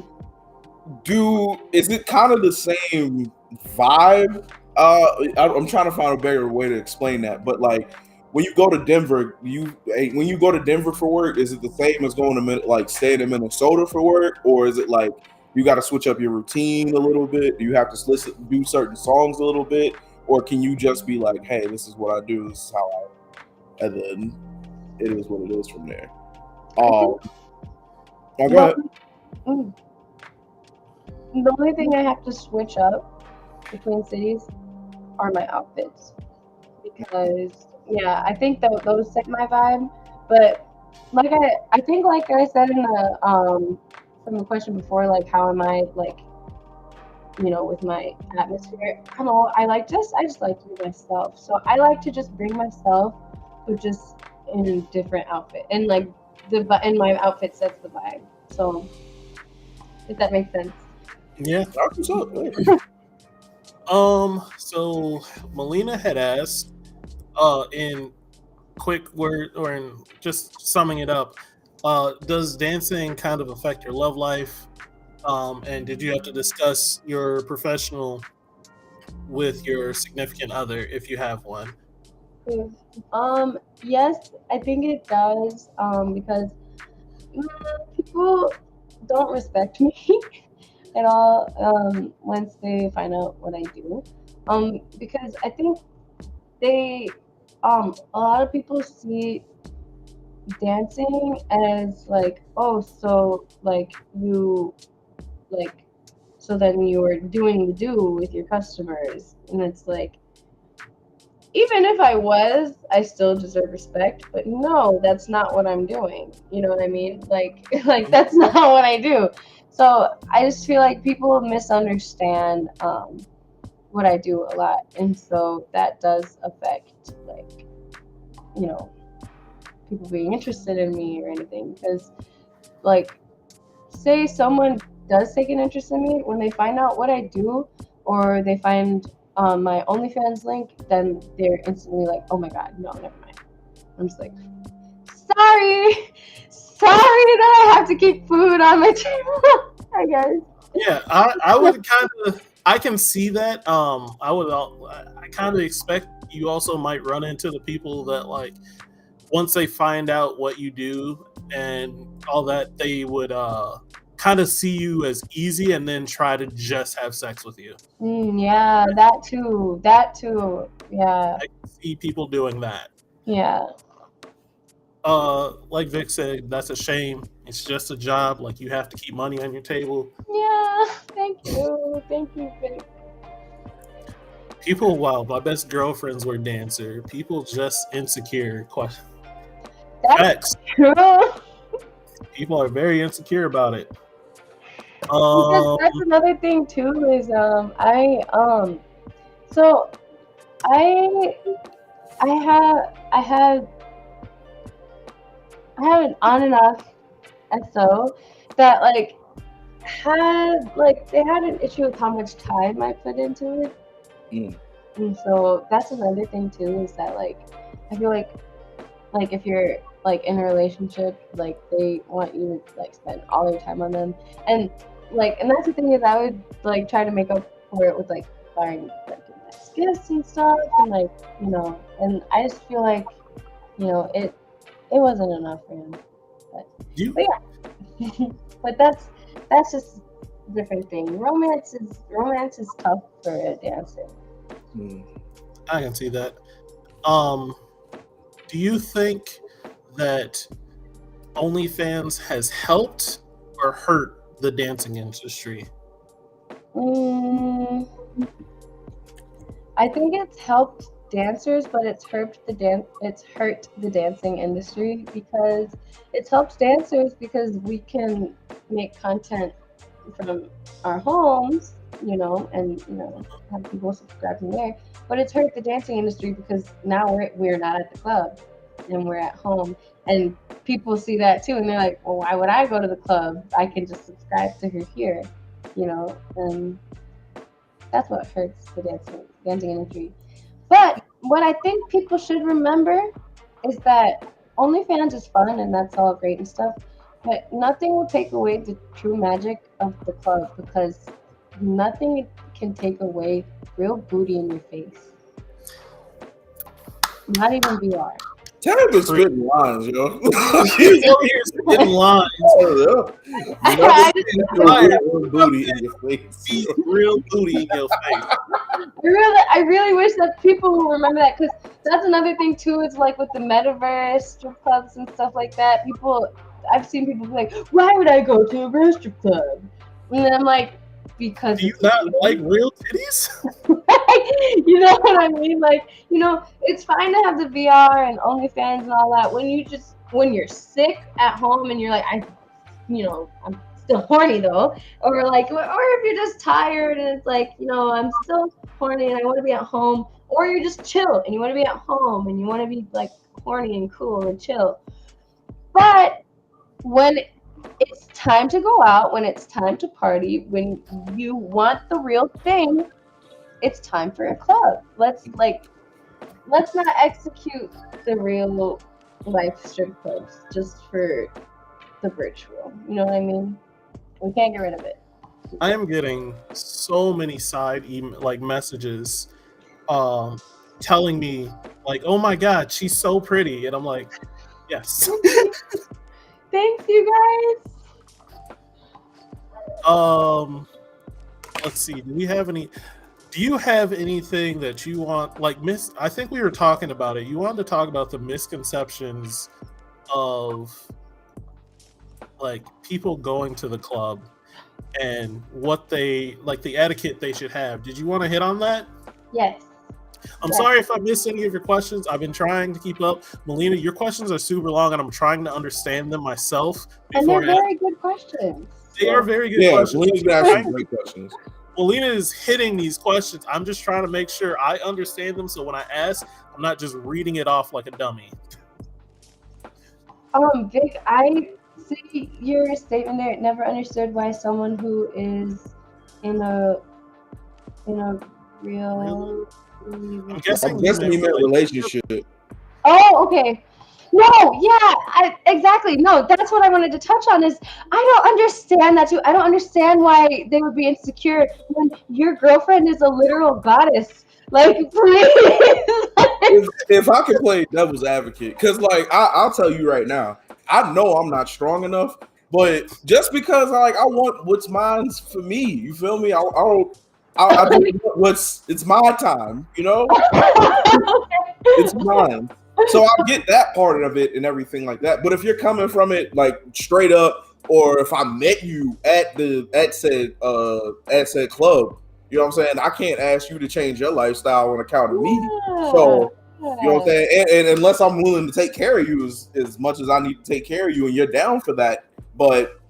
Is it kind of the same vibe? I'm trying to find a better way to explain that. But like when you go to Denver, when you go to Denver for work, is it the same as going to like staying in Minnesota for work, or is it like you got to switch up your routine a little bit? Do you have to do certain songs a little bit, or can you just be like, hey, this is what I do, this is how I, and then it is what it is from there. Go ahead. The only thing I have to switch up between cities are my outfits, because I think that those set my vibe. But I think like I said in the from the question before, like how am I like, with my atmosphere? I just like to be myself. So I like to just bring myself, but just in a different outfit, and like and my outfit sets the vibe. So if that makes sense. Yeah. What's up? So Melina had asked, in quick word, or in just summing it up, does dancing kind of affect your love life? And did you have to discuss your professional with your significant other if you have one? Yes, I think it does. Because people don't respect me at all once they find out what I do. Because I think they a lot of people see dancing as like, oh, so like you like so then you're doing the do with your customers, and it's like, even if I was, I still deserve respect, but no, that's not what I'm doing. You know what I mean? Like that's not what I do. So I just feel like people misunderstand what I do a lot, and so that does affect, like, people being interested in me or anything. Because, like, say someone does take an interest in me, when they find out what I do, or they find my OnlyFans link, then they're instantly like, oh my god, no, never mind. I'm just like, sorry that I have to keep food on my table, I guess. Yeah, I would I can see that. I kind of expect you also might run into the people that, like, once they find out what you do and all that, they would kind of see you as easy and then try to just have sex with you. Yeah, that too. Yeah. I can see people doing that. Yeah. Like Vic said, that's a shame. It's just a job. Like, you have to keep money on your table. Yeah. Thank you, Vic. People, wow, my best girlfriends were dancer. People just insecure. That's true. People are very insecure about it. Because that's another thing too, is I had an on and off SO that like they had an issue with how much time I put into it. And so that's another thing too, is that like I feel like if you're like in a relationship, like they want you to like spend all your time on them, and that's the thing, is I would like try to make up for it with like buying like nice gifts and stuff, and like, and I just feel like, it wasn't enough for him. But yeah. But that's just a different thing. Romance is tough for a dancer. I can see that. Do you think that OnlyFans has helped or hurt the dancing industry? I think it's helped dancers, but it's hurt the dancing industry, because it's helped dancers because we can make content from our homes, and have people subscribe from there. But it's hurt the dancing industry because now we're not at the club and we're at home, and people see that too, and they're like, well, why would I go to the club? I can just subscribe to her here, and that's what hurts the dancing industry. But what I think people should remember is that OnlyFans is fun and that's all great and stuff, but nothing will take away the true magic of the club, because nothing can take away real booty in your face. Not even VR. Teya been spitting lines, yo. He's over here spitting lines. I just- Booty in your face. Real booty in your face. I really wish that people will remember that, because that's another thing too. It's like with the metaverse strip clubs and stuff like that. I've seen people be like, "Why would I go to a real strip club?" And then I'm like, "Because Do you it's not real." like real titties? You know what I mean? Like, it's fine to have the VR and OnlyFans and all that when you're sick at home and you're like, I'm still horny though, or if you're just tired and it's like, I'm still horny and I want to be at home, or you're just chill and you want to be at home and you want to be like horny and cool and chill. But when it's time to go out, when it's time to party, when you want the real thing, it's time for a club. Let's not execute the real life strip clubs just for the virtual. You know what I mean? We can't get rid of it. I am getting so many side messages telling me like, oh my god, she's so pretty, and I'm like, yes. Thanks, you guys. Let's see, do you have anything that you want, I think we were talking about it. You wanted to talk about the misconceptions of like people going to the club and what they the etiquette they should have. Did you want to hit on that? Yes. I'm sorry if I missed any of your questions. I've been trying to keep up. Melina, your questions are super long and I'm trying to understand them myself. And they're very good questions. They are very good questions. Melina's been asking great questions. Melina is hitting these questions. I'm just trying to make sure I understand them, so when I ask, I'm not just reading it off like a dummy. Vic, I see your statement there. Never understood why someone who is in a real. I'm guessing you meant relationship. Oh, okay. No, yeah, exactly. No, that's what I wanted to touch on. Is I don't understand that too. I don't understand why they would be insecure when your girlfriend is a literal goddess. Like, please. if I could play devil's advocate, because I'll tell you right now, I know I'm not strong enough, but just because I want what's mine's for me, you feel me? I do it's my time, It's mine. So I get that part of it and everything like that. But if you're coming from it like straight up, or if I met you at said club, you know what I'm saying? I can't ask you to change your lifestyle on account of me. So you know what I'm saying? And unless I'm willing to take care of you as much as I need to take care of you, and you're down for that. But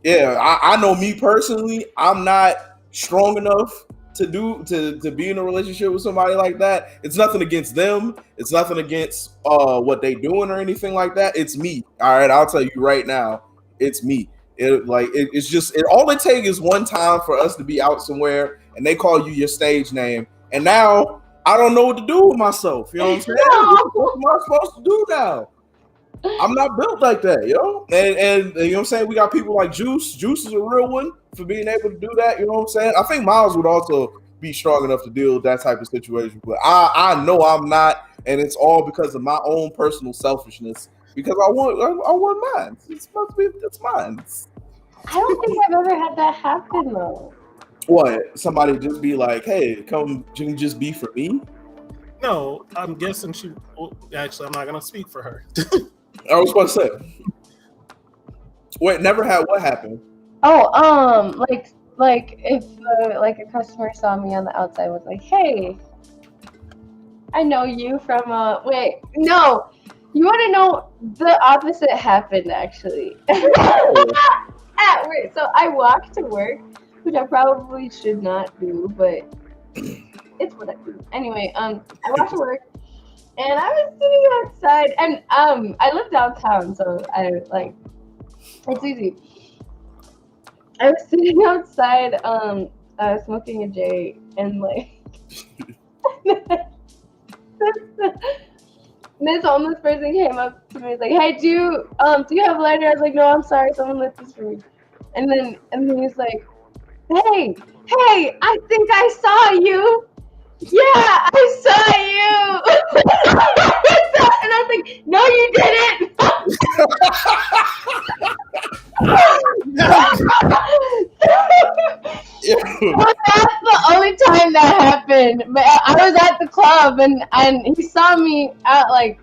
yeah, I know me personally, I'm not strong enough to be in a relationship with somebody like that. It's nothing against them. It's nothing against what they doing or anything like that. It's me. All right, I'll tell you right now, it's me. It's just all it takes is one time for us to be out somewhere and they call you your stage name, and now I don't know what to do with myself. You know what I'm saying? What am I supposed to do now? I'm not built like that, yo. And you know what I'm saying? We got people like Juice. Juice is a real one for being able to do that. You know what I'm saying? I think Miles would also be strong enough to deal with that type of situation. But I know I'm not, and it's all because of my own personal selfishness. Because I want mine. It's mine. I don't think I've ever had that happen though. What? Somebody just be like, "Hey, come, you can just be for me." No, I'm guessing she. Well, actually, I'm not gonna speak for her. I was supposed to say. Wait, never had what happened? Oh, like if a customer saw me on the outside, was like, "Hey, I know you from wait, no, you want to know the opposite happened actually." At work, so I walk to work, which I probably should not do, but it's what I do. Anyway, I walk to work. And I was sitting outside, and I live downtown, so it's easy. I was sitting outside, smoking a J, and this homeless person came up to me, was like, "Hey, do you have a lighter?" I was like, "No, I'm sorry, someone lit this for me." And then he's like, "Hey, I think I saw you." "Yeah, I saw you." And I was like, happened. But I was at the club and he saw me at like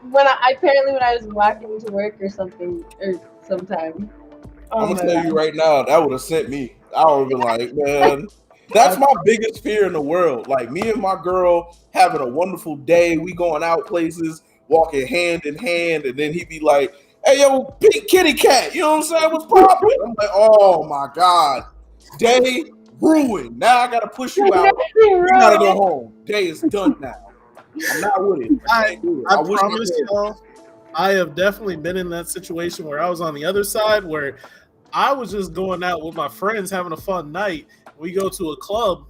when I was walking to work or something or sometime. I'm gonna tell you right now, that would have sent me. I would have been like, man, that's my biggest fear in the world. Like me and my girl having a wonderful day, we going out places, walking hand in hand, and then he'd be like, "Hey, yo, pink kitty cat," you know what I'm saying? What's poppin'? I'm like, oh my god, day ruined. Now I gotta push you out. You gotta go home. Day is done now. I'm not with it. I promise y'all, I have definitely been in that situation where I was on the other side where I was just going out with my friends having a fun night. We go to a club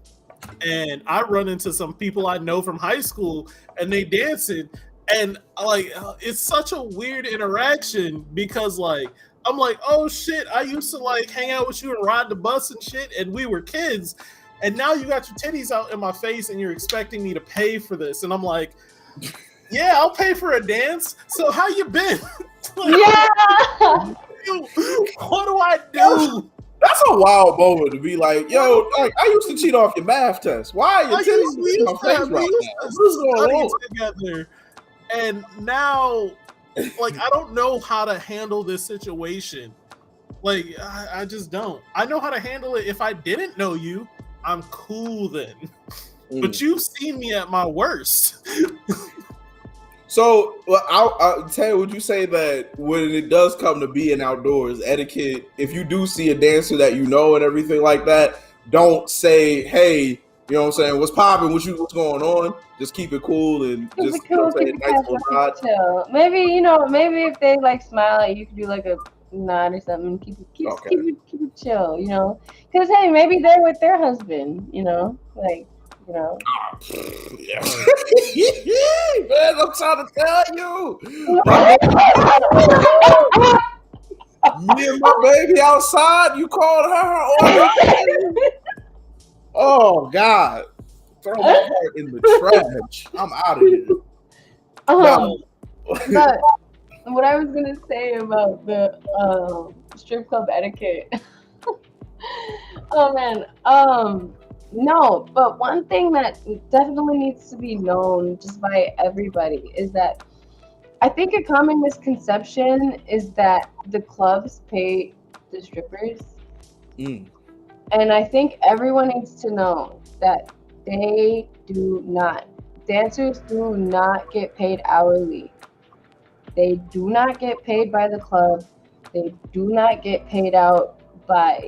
and I run into some people I know from high school and they dancing. And like, it's such a weird interaction because like, I'm like, oh shit, I used to like hang out with you and ride the bus and shit. And we were kids. And now you got your titties out in my face and you're expecting me to pay for this. And I'm like, yeah, I'll pay for a dance. So how you been? Like, yeah. What do I do? That's a wild moment to be like, yo, like I used to cheat off your math test. Why are your titties in my face right now? What's going on? Together. And now, like, I don't know how to handle this situation. Like, I just don't. I know how to handle it if I didn't know you. I'm cool then. But you've seen me at my worst. So, I'll tell you, would you say that when it does come to being outdoors, etiquette, if you do see a dancer that you know and everything like that, don't say, hey, you know what I'm saying, what's popping, what's going on? Just keep it cool and just say a nice little nod. Chill. Maybe if they like smile at you, you could do like a nod or something. Keep it chill, you know? Because hey, maybe they're with their husband, you know? Like, you know. Yeah. Man, I'm trying to tell you. Me and my baby outside, you called her. Oh God. Throw my heart in the trash. I'm out of here. But what I was gonna say about the strip club etiquette. Oh man. No, but one thing that definitely needs to be known just by everybody is that I think a common misconception is that the clubs pay the strippers. And I think everyone needs to know that they do not. Dancers do not get paid hourly. They do not get paid by the club. They do not get paid out by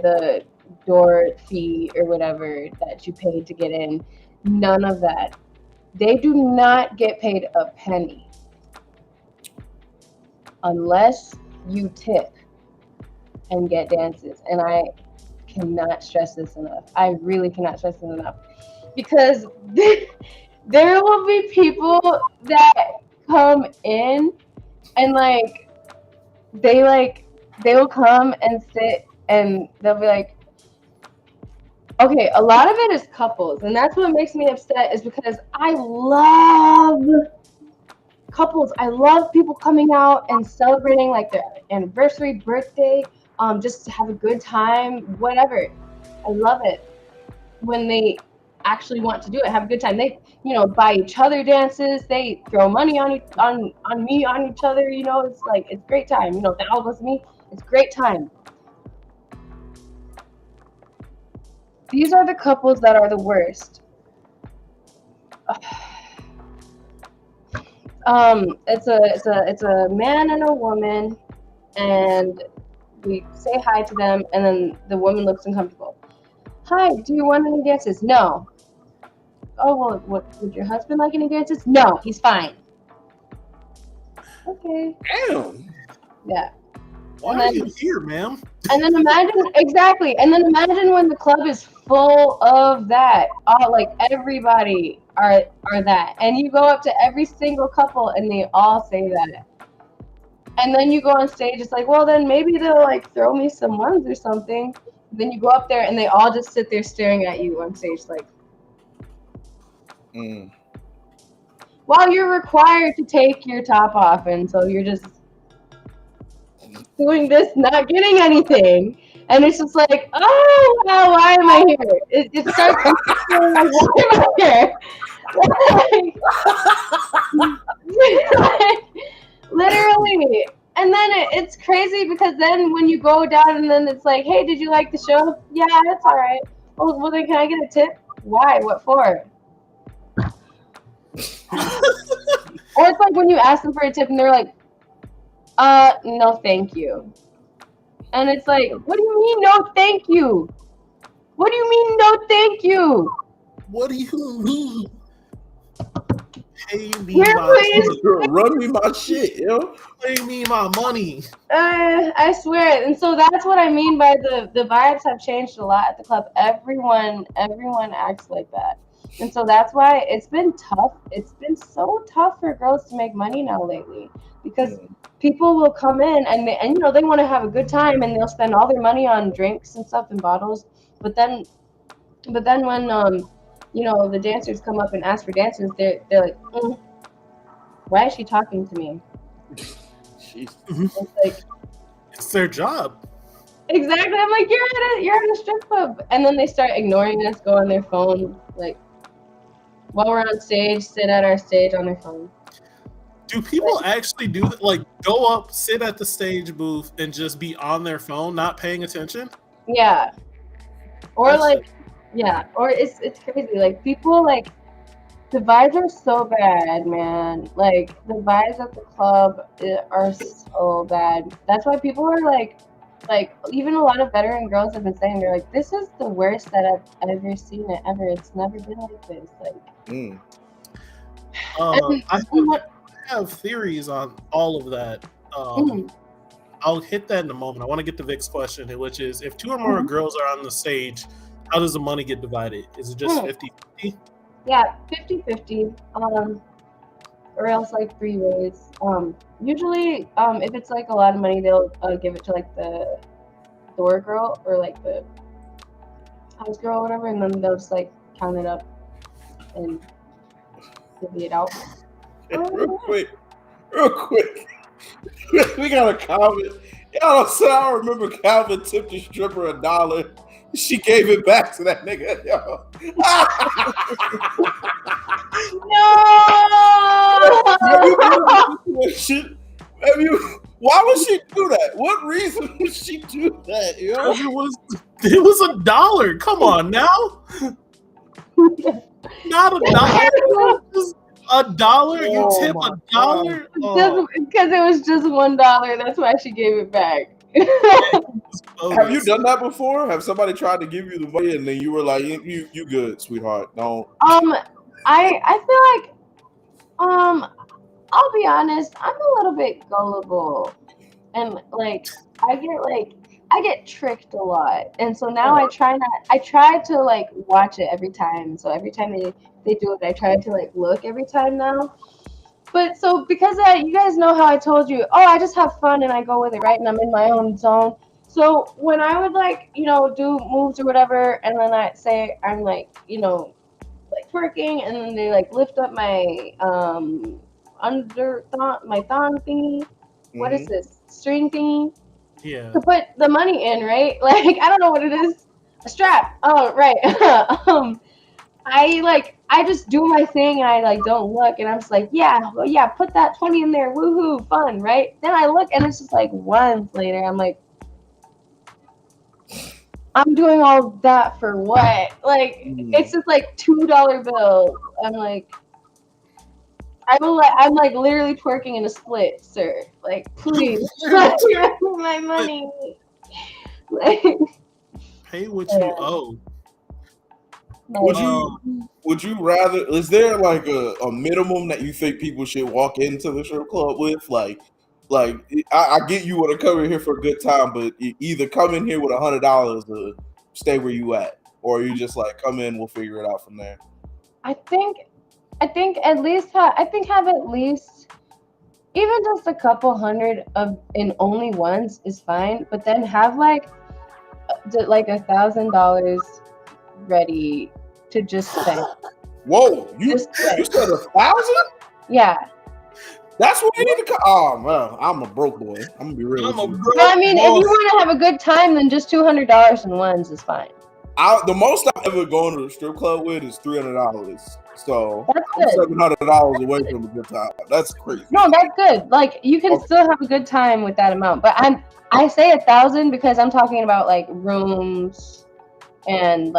the door fee or whatever that you paid to get in. None of that. They do not get paid a penny unless you tip and get dances. And I cannot stress this enough. I really cannot stress this enough because there will be people that come in and they will come and sit and they'll be like, okay, a lot of it is couples, and that's what makes me upset is because I love couples. I love people coming out and celebrating like their anniversary, birthday, just to have a good time, whatever. I love it when they actually want to do it, have a good time. They, buy each other dances. They throw money on each other. It's like it's great time. That all goes to me. It's great time. These are the couples that are the worst. It's a man and a woman, and we say hi to them, and then the woman looks uncomfortable. Hi, do you want any dances? No. Oh, well, would your husband like any dances? No, he's fine. Okay. Damn. Yeah. Why are you here, ma'am? And then imagine when the club is full of that. Everybody are that. And you go up to every single couple and they all say that. And then you go on stage, it's like, well, then maybe they'll throw me some ones or something. Then you go up there and they all just sit there staring at you on stage while you're required to take your top off, and so you're just doing this, not getting anything. And it's just like, oh, wow, why am I here? It starts feeling like, why am I here? Like, literally. And then it's crazy because then when you go down and then it's like, hey, did you like the show? Yeah, that's all right. Well, then can I get a tip? Why? What for? Or it's like when you ask them for a tip and they're like, no, thank you. And it's like, what do you mean, no, thank you? What do you mean, no, thank you? What do you mean? Pay me Here, my please. Run me my shit, yo. Pay me my money. I swear. And so that's what I mean by the vibes have changed a lot at the club. Everyone acts like that. And so that's why it's been tough. It's been so tough for girls to make money now lately because people will come in and they want to have a good time and they'll spend all their money on drinks and stuff and bottles. But then when the dancers come up and ask for dances, they're like, why is she talking to me? Jesus. It's like, it's their job. Exactly. I'm like, you're at a strip club, and then they start ignoring us, go on their phone, like while we're on stage, sit at our stage on their phone. Do people actually do that? Like, go up, sit at the stage booth, and just be on their phone, not paying attention? Yeah. Or or it's crazy. Like people the vibes are so bad, man. Like the vibes at the club are so bad. That's why people are like even a lot of veteran girls have been saying they're like, this is the worst that I've ever seen it ever. It's never been like this. Like, I have theories on all of that. I'll hit that in a moment. I want to get to Vic's question, which is if two or more girls are on the stage, how does the money get divided? Is it just 50-50? Yeah, 50-50. Or else like 3 ways. Usually, if it's like a lot of money, they'll give it to like the door girl or like the house girl or whatever, and then they'll just like count it up and divvy it out. Real quick. We got a comment. Y'all say I remember Calvin tipped a stripper $1. She gave it back to that nigga. Yo. No. Why would she do that? What reason would she do that? Yo? It was $1. Come on now. Not $1. Just $1. You tip $1. Because it was just $1. That's why she gave it back. Have you done that before? Have somebody tried to give you the money and then you were like, you good, sweetheart? Don't. I feel like I'll be honest, I'm a little bit gullible, and like I get tricked a lot, and so now I try to like watch it every time. So every time they do it, I try to like look every time now. But so because of that, you guys know how I told you, I just have fun and I go with it, right? And I'm in my own zone. So when I would like, do moves or whatever, and then I say I'm like, like twerking, and then they like lift up my my thong thingy. What is this? String thingy? Yeah. To put the money in, right? Like I don't know what it is. A strap. Oh, right. I just do my thing and I like don't look, and I'm just like, yeah, put that 20 in there, woohoo, fun, right? Then I look and it's just like once later, I'm like, I'm doing all that for what? Like it's just like $2 bills. I'm like literally twerking in a split, sir. Like please, my money. Like, pay what you owe. Would you rather? Is there like a minimum that you think people should walk into the strip club with? Like I get you want to come in here for a good time, but you either come in here with $100 to stay where you at, or you just like come in, we'll figure it out from there. I think at least have at least even just a couple hundred in only ones is fine, but then have like $1,000 ready to just spend. Whoa, you said 1,000? Yeah. That's what we need to come. Oh well, I'm a broke boy. I'm gonna be real. I'm a with you. broke But I mean, if boy. you want to have a good time, then just $200 in ones is fine. The most I've ever gone to a strip club with is $300. So That's I'm good. $700 away from a good time. That's crazy. No, that's good. Like you can still have a good time with that amount. But I say 1,000 because I'm talking about like rooms and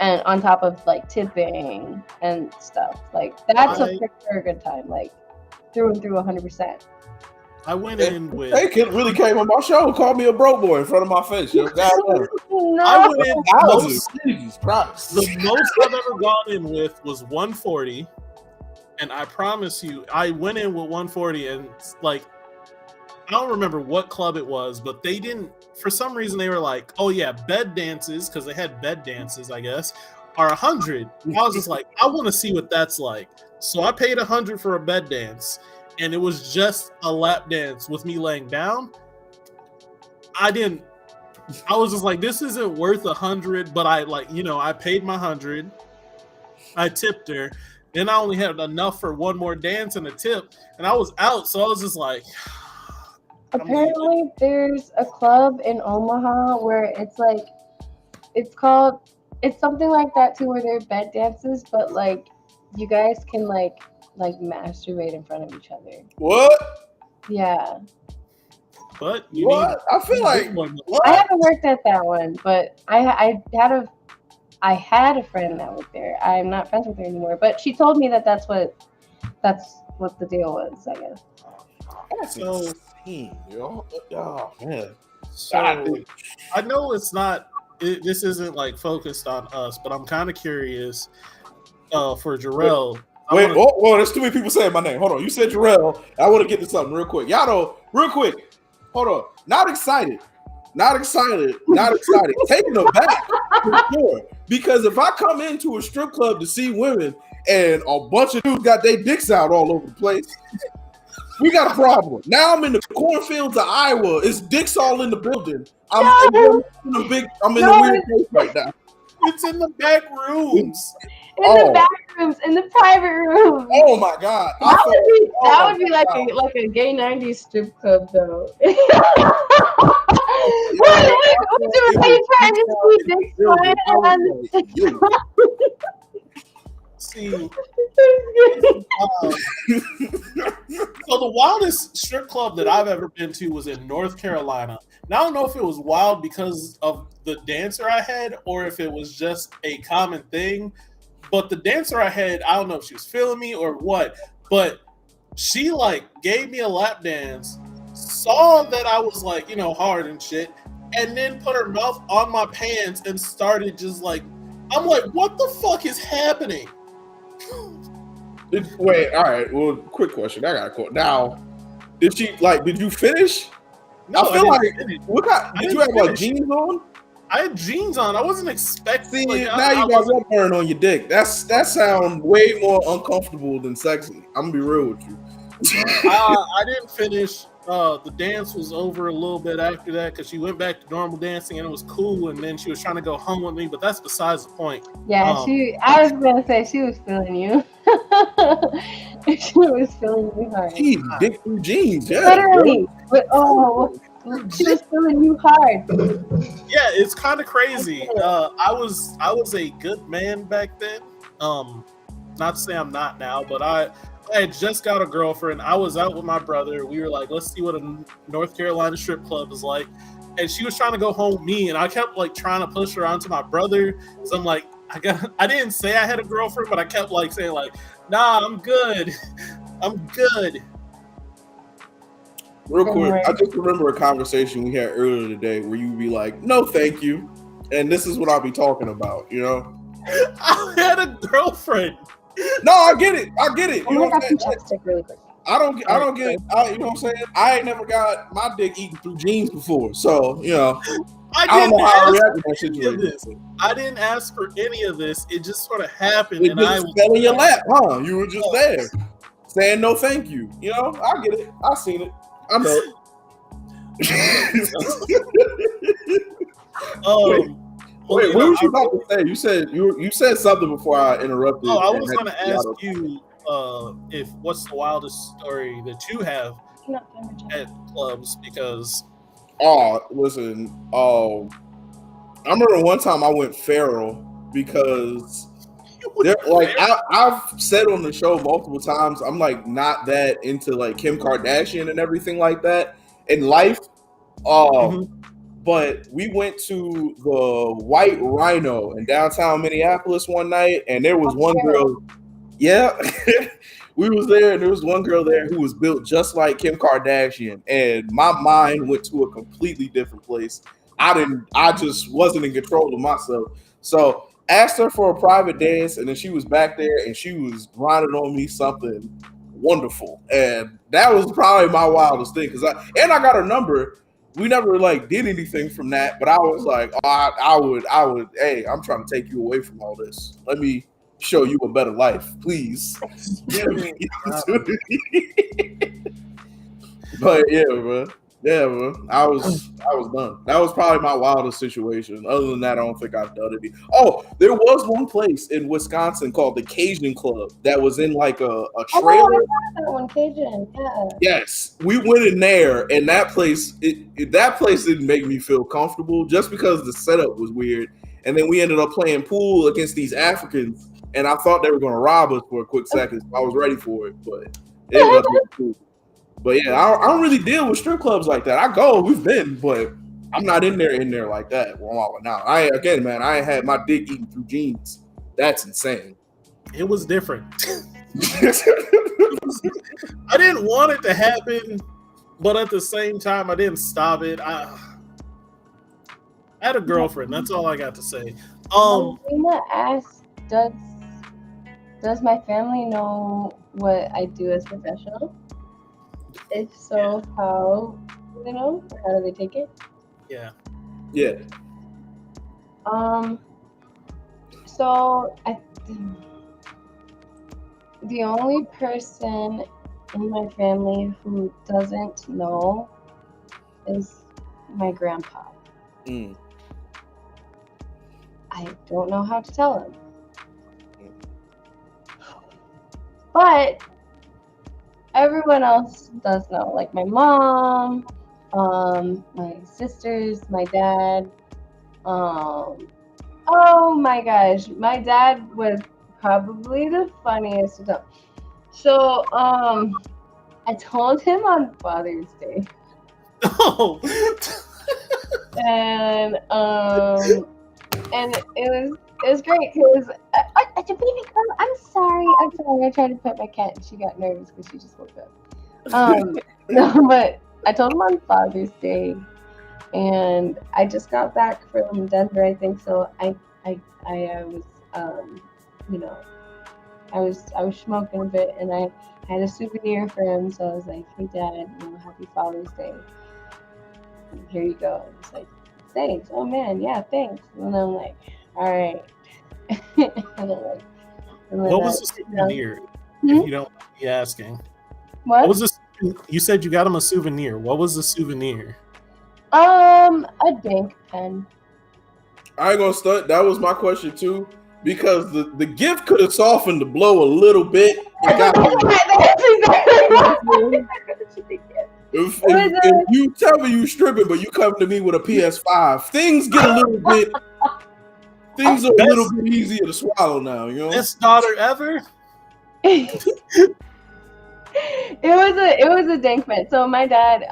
on top of like tipping and stuff. Like that's a picture a good time. Like through and through 100%. I went in with. They really came on my show and called me a broke boy in front of my face. Yo. No. I went in Jesus Christ. The most I've ever gone in with was 140, and I promise you, I went in with 140, and like, I don't remember what club it was, but they didn't. For some reason, they were like, "Oh yeah, bed dances," because they had bed dances, I guess, are 100. I was just like, I want to see what that's like, so I paid 100 for a bed dance, and it was just a lap dance with me laying down. I was just like, this isn't worth 100, but I paid my 100. I tipped her. Then I only had enough for one more dance and a tip, and I was out. So I was just like, apparently there's a club in Omaha where it's something like that too, where they're bed dances, but like you guys can like masturbate in front of each other. What? Yeah. But I feel like I haven't worked at that one, but I had a friend that worked there. I'm not friends with her anymore, but she told me that's what the deal was, I guess. That's insane, yo. Oh man. So I know it's not. This isn't like focused on us, but I'm kind of curious. For Jarrell. Wait, there's too many people saying my name. Hold on, you said Jarrell. I want to get to something real quick. Y'all know, real quick. Hold on. Not excited. Taken aback for sure. Because if I come into a strip club to see women and a bunch of dudes got their dicks out all over the place, we got a problem. Now I'm in the cornfields of Iowa. It's dicks all in the building. I'm in a weird place right now. It's in the back rooms. The back rooms, in the private rooms. Oh my God! That would be like a gay '90s strip club, though. What you trying to see dicks flying around the See, so the wildest strip club that I've ever been to was in North Carolina. Now I don't know if it was wild because of the dancer I had or if it was just a common thing. But the dancer I had, I don't know if she was feeling me or what, but she like gave me a lap dance, saw that I was like, hard and shit, and then put her mouth on my pants and started just like, I'm like, what the fuck is happening? Wait, all right. Well, quick question. I got a question. Now, did you finish? No, I feel like finish. did you have like jeans on? I had jeans on. I wasn't expecting. Now you got one burn on your dick. That sounds way more uncomfortable than sexy. I'm gonna be real with you. I didn't finish. The dance was over a little bit after that because she went back to normal dancing and it was cool. And then she was trying to go home with me, but that's besides the point. Yeah, I was gonna say she was feeling you. She was feeling you hard. Jeez, dick through jeans, yeah. Literally, but she was feeling you hard. Yeah, it's kind of crazy. I was a good man back then. Not to say I'm not now, but I had just got a girlfriend. I was out with my brother. We were like, let's see what a North Carolina strip club is like. And she was trying to go home with me, and I kept like trying to push her onto my brother. So I'm like, I didn't say I had a girlfriend, but I kept like saying like, nah, I'm good. I'm good. Real quick, I just remember a conversation we had earlier today where you'd be like, no, thank you. And this is what I'll be talking about, I had a girlfriend. No, I get it. You know what I'm saying? Really quick. I don't get it. You know what I'm saying? I ain't never got my dick eaten through jeans before. So, I don't know how I react to that situation. I didn't ask for any of this. It just sort of happened. It just fell in your lap, huh? You were just there saying no thank you. I get it. I seen it. I know it. Wait, what was you about to say? You said something before I interrupted. Oh, I was going to ask you, if what's the wildest story that you have Not family chat. at clubs? Because Oh, listen. I remember one time I went feral because I've said on the show multiple times, I'm like not that into like Kim Kardashian and everything like that in life. But we went to the White Rhino in downtown Minneapolis one night, and there was one girl. Yeah, we was there, and there was one girl there who was built just like Kim Kardashian, and my mind went to a completely different place. I just wasn't in control of myself. So asked her for a private dance, and then she was back there, and she was grinding on me something wonderful, and that was probably my wildest thing. Because I got her number. We never like did anything from that, but I was like, oh, I would. Hey, I'm trying to take you away from all this. Let me show you a better life, please. Give me the opportunity. But yeah, bro. I was done. That was probably my wildest situation. Other than that, I don't think I've done any. Oh, there was one place in Wisconsin called the Cajun Club that was in like a trailer. Oh, I got that one, Cajun. Yeah. Yes, we went in there, and that place didn't make me feel comfortable just because the setup was weird. And then we ended up playing pool against these Africans, and I thought they were going to rob us for a quick second. So I was ready for it, but it ended up being cool. But yeah, I don't really deal with strip clubs like that. I go, we've been, but I'm not in there like that. Well, now I ain't had my dick eaten through jeans. That's insane. it was different. I didn't want it to happen, but at the same time, I didn't stop it. I had a girlfriend. That's all I got to say. Lena asked, does my family know what I do as professional? If so, how do they know? Or how do they take it? Yeah. Yeah. So I think the only person in my family who doesn't know is my grandpa. Mm. I don't know how to tell him. But everyone else does know, like my mom, my sisters, my dad. Oh my gosh, my dad was probably the funniest of them. So I told him on Father's Day, Oh. and it was great because it's a baby girl. I'm sorry. I tried to pet my cat and she got nervous because she just woke up. No, but I told him on Father's Day, and I just got back from Denver, I think. So I was I was smoking a bit, and I had a souvenir for him. So I was like, "Hey, Dad, Happy Father's Day. Here you go." And he's like, "Thanks." Oh man, yeah, thanks. And I'm like, "All right." What was the souvenir? If you don't mind me asking. What was this? You said you got him a souvenir. What was the souvenir? A dink pen. I ain't gonna stunt. That was my question too, because the gift could have softened the blow a little bit. If you tell me you stripping, but you come to me with a PS5, things get a little bit. Things are a little bit easier to swallow now, you know. Best daughter ever. It was a dank pen. So my dad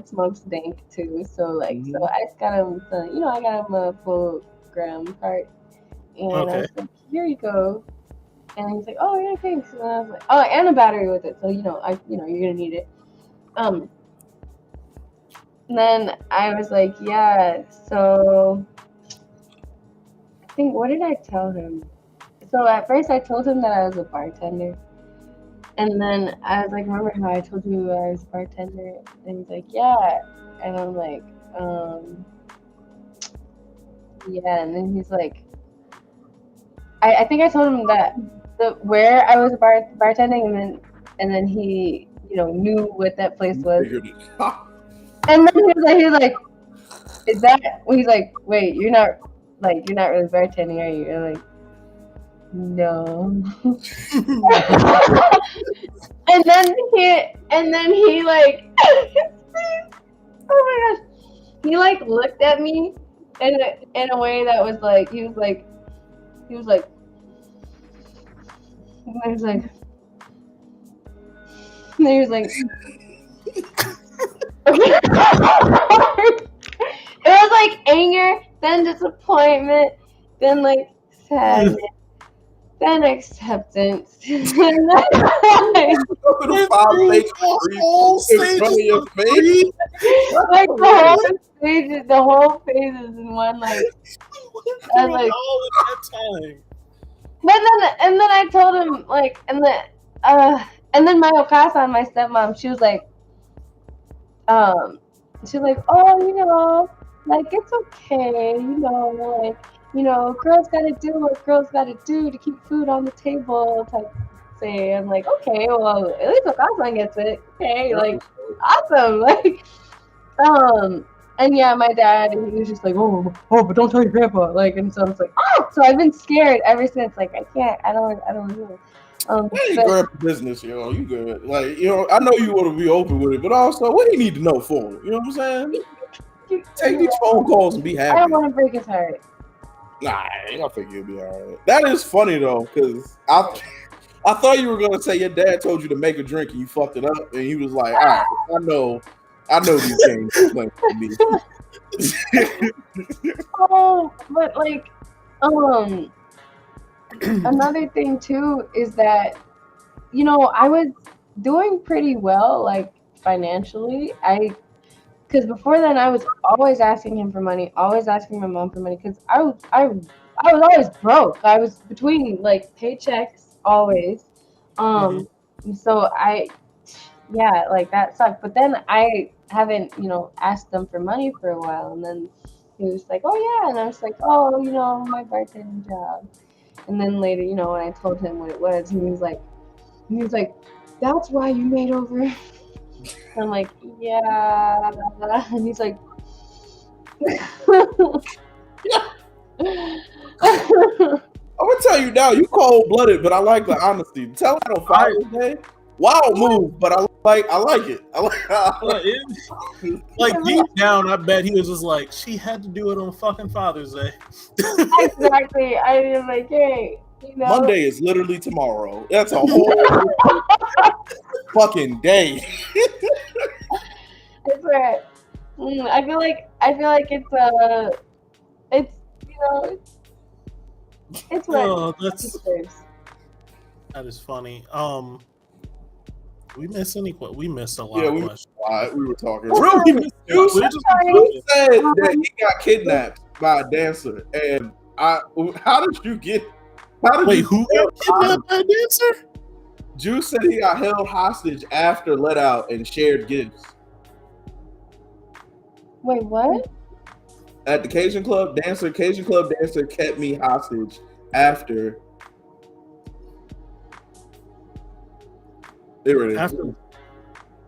smokes dank too. So like, so I got him, I got him a full gram part, and I was like, here you go. And he's like, oh yeah, thanks. And I was like, oh, and a battery with it. So you're gonna need it. And then I was like, yeah. So I think, what did I tell him? So at first I told him that I was a bartender. And then I was like, remember how I told you I was a bartender? And he's like, yeah. And I'm like, yeah. And then he's like, I think I told him that where I was bartending, and then he, knew what that place was. And then he was like, is that? He's like, wait, you're not really bartending, are you? And I'm like, no. and then he like, oh my gosh, he like looked at me in a way that was like, he was like, and he was like, it was like anger, then disappointment, then like sadness, then acceptance. Whole Like the whole phases in one like. I was like, all at that time. And then I told him like, and then my Okasa, my stepmom, she was like, oh, you know, like it's okay, you know, like, you know, girls gotta do what girls gotta do to keep food on the table type thing. I'm like, okay, well, at least Okasa gets it. Okay, like, awesome, like, and yeah, my dad, he was just like, oh, but don't tell your grandpa, like, and so I was like, so I've been scared ever since, like, I don't know. Hey, grandpa business, you know, you good. Like, you know, I know you want to be open with it, but also, what do you need to know for him? You know what I'm saying? Take these phone calls and be happy. I don't want to break his heart. Nah, I think you'll be all right. That is funny though, because I thought you were gonna say your dad told you to make a drink and you fucked it up, and he was like, all right, I know these games are playing for me. Oh, but like, another thing too is that, you know, I was doing pretty well, like financially. Because before then I was always asking him for money, always asking my mom for money, because I was always broke. I was between like paychecks always. So yeah, like that sucked. But then I haven't, you know, asked them for money for a while, and then he was like, oh yeah, and I was like, oh, you know, my bartending job. And then later, you know, when I told him what it was, he was like, that's why you made over. I'm like, yeah. And he's like, I'm gonna tell you now, you cold-blooded, but I like the honesty. Tell him on Father's Day. Wild move, but I like it. Like deep down, I bet he was just like, she had to do it on fucking Father's Day. Exactly. I was like, hey, you know, Monday is literally tomorrow. That's a whole fucking day. I swear. I feel like it's you know, it's what Oh, he deserves. Oh, that is funny. We missed a lot Yeah, of we questions. we were talking. Really? You We're just said that he got kidnapped by a dancer, and how did you get? Wait, who got kidnapped by a dancer? Juice said he got held hostage after let out and shared gifts. Wait, what? At the Cajun Club dancer kept me hostage after. There it is. After,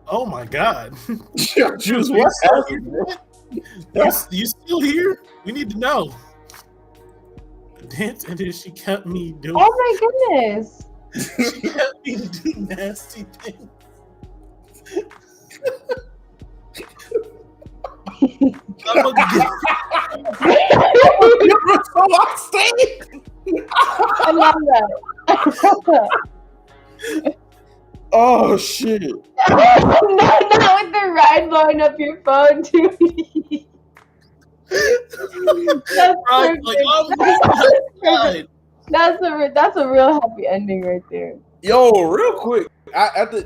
oh my God. Juice, what happened? You still here? We need to know. Dance, and then she kept me doing. Oh my goodness. She kept me do nasty things. I'm gonna You're so upstate. I love that. Oh shit! Not with the ride blowing up your phone too. That's right, perfect. like, oh, That's a real happy ending right there. Yo, real quick,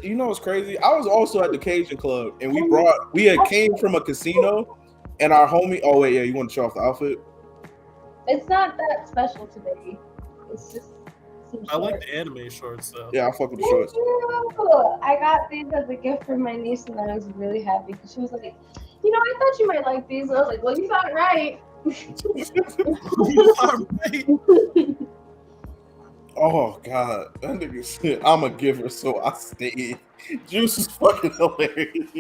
you know what's crazy? I was also at the Cajun Club, and we had came from a casino, and our homie. Oh wait, yeah, you want to show off the outfit? It's not that special today. It's just. I like the anime shorts though. Yeah, I fuck with the shorts. I got these as a gift from my niece, and I was really happy because she was like, you know, I thought you might like these. And I was like, well, you thought right. You are right. Oh god, that nigga said I'm a giver, so I stayed. Juice is fucking hilarious.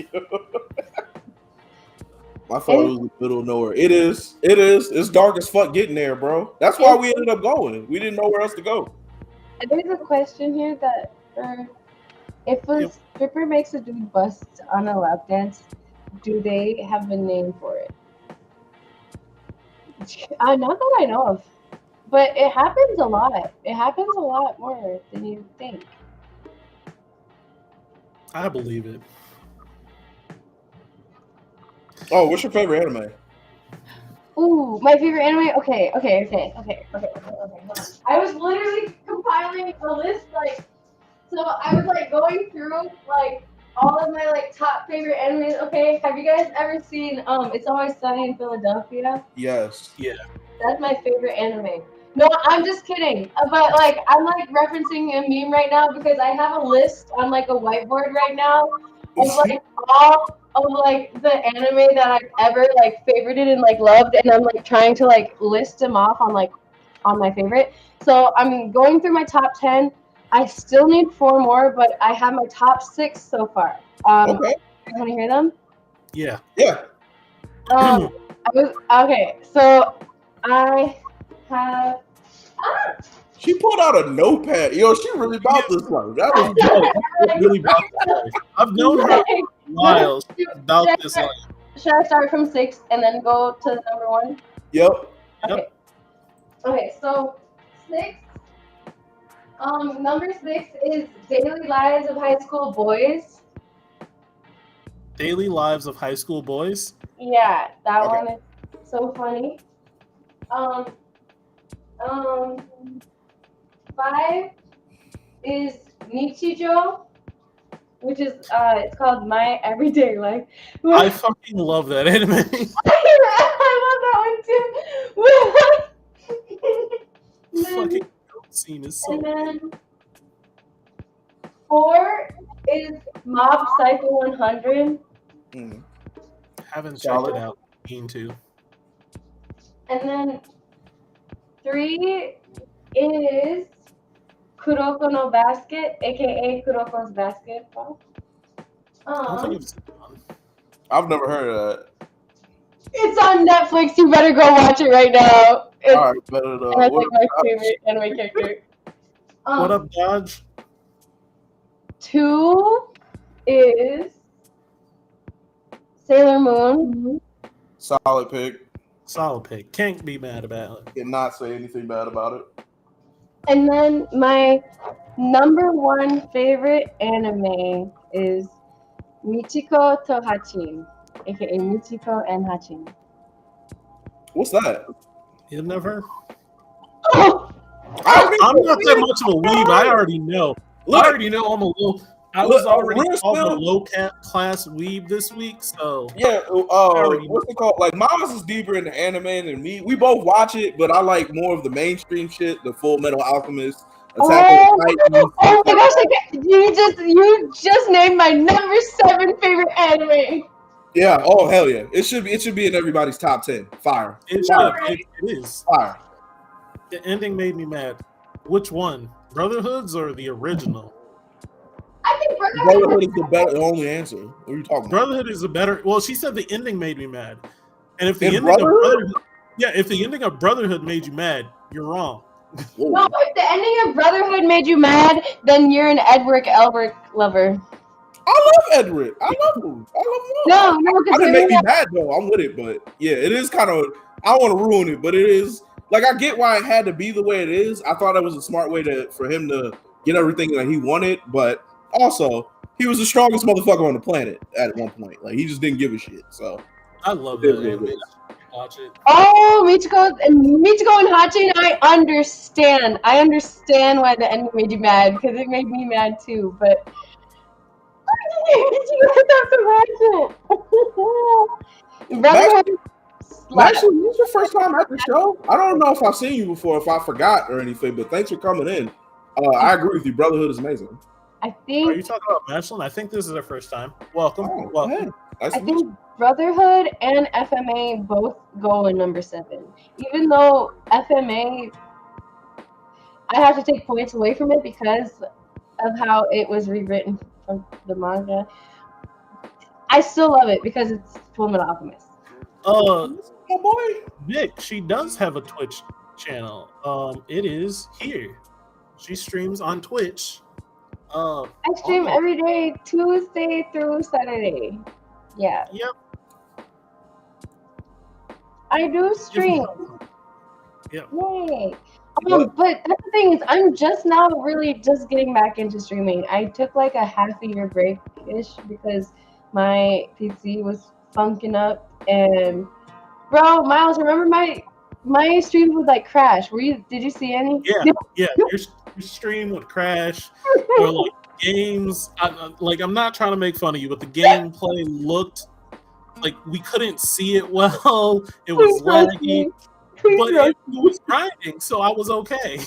I thought it was the middle of nowhere. It is. It's dark as fuck getting there, bro. That's why we ended up going. We didn't know where else to go. There's a question here that if a Yep. stripper makes a dude bust on a lap dance, do they have a name for it? Not that I know of, but it happens a lot. It happens a lot more than you think. I believe it. Oh, what's your favorite anime? Ooh, my favorite anime. Okay. Hold on. I was literally compiling a list, like, so I was like going through like all of my like top favorite animes. Okay, have you guys ever seen It's Always Sunny in Philadelphia? Yes. Yeah. That's my favorite anime. No, I'm just kidding. But like, I'm like referencing a meme right now because I have a list on like a whiteboard right now of like all of like the anime that I've ever like favorited and like loved, and I'm like trying to like list them off on like on my favorite. So I'm going through my top 10. I still need 4 more, but I have my top 6 so far. Okay. You want to hear them? Yeah. Yeah. Okay. So I have. She pulled out a notepad. Yo, she really about this one. That was Right. Really about this life. I've known her for a while. She's about this life. Should I start from 6 and then go to number 1? Yep. Okay. Okay, so 6. Number 6 is Daily Lives of High School Boys. Daily Lives of High School Boys. Yeah, that Okay. one is so funny. 5 is Nichijou, which is it's called My Everyday Life. I fucking love that anime. I love that one too. Fucking scene is so. And then 4 is Mob Psycho 100. Mm. Haven't checked Solid. it out. Mean to. And then 3 is Kuroko no Basket, aka Kuroko's Basketball. I don't think I've seen one. I've never heard of that. It's on Netflix. You better go watch it right now. It's All right, better and that's like my favorite anime character. What up, Dodge? 2 is Sailor Moon. Solid pick. Solid pick. Can't be mad about it. Cannot say anything bad about it. And then my number 1 favorite anime is Michiko to Hachin, aka Michiko and Hachin. What's that? You've never? Oh, I'm not that much of a weeb. I already know. I already know I'm a little. I was already called the low class weeb this week, so Yeah, what's it called? Like Miles is deeper into anime than me. We both watch it, but I like more of the mainstream shit, the Full Metal Alchemist, Attack on Titan. Oh my gosh! You just named my number 7 favorite anime. Yeah. Oh hell yeah! It should be in everybody's top 10. Fire. it Fire. should. It is. Fire. The ending made me mad. Which one? Brotherhoods or the original? I think Brotherhood is the only answer. What are you talking about? Brotherhood is a better. Well, she said the ending made me mad, and if the In ending of Brotherhood? Brotherhood, yeah, if the ending of Brotherhood made you mad, you're wrong. Whoa. No, if the ending of Brotherhood made you mad, then you're an Edward Elbert lover. I love Edward. I love him. No, I because didn't make me mad though. I'm with it, but yeah, it is kind of. I don't want to ruin it, but it is like I get why it had to be the way it is. I thought it was a smart way for him to get everything that he wanted, but also he was the strongest motherfucker on the planet at one point. Like he just didn't give a shit. So I love that anime. Watch it. Oh, Michiko and Hachin, I understand. I understand why the ending made you mad because it made me mad too. But Brotherhood. Actually, this is your first time at the show. I don't know if I've seen you before, if I forgot or anything, but thanks for coming in. I agree with you. Brotherhood is amazing. I Are think you talking about Mashlin? I think this is our first time. Welcome. Oh, Welcome. Nice I to meet think Brotherhood and FMA both go in number 7. Even though FMA, I have to take points away from it because of how it was rewritten from the manga. I still love it because it's Full Metal Alchemist. Oh boy. Nick, she does have a Twitch channel. It is here. She streams on Twitch. I stream every day, Tuesday through Saturday. Yeah. Yep. I do stream. Yep. Yay. But that's the thing is, I'm just now really just getting back into streaming. I took like a half a year break-ish because my PC was funking up. And bro, Miles, remember my streams would like crash. Did you see any? Yeah. Your stream would crash, or like games. I'm not trying to make fun of you, but the gameplay looked like we couldn't see it well. It was laggy. But it was grinding, so I was okay.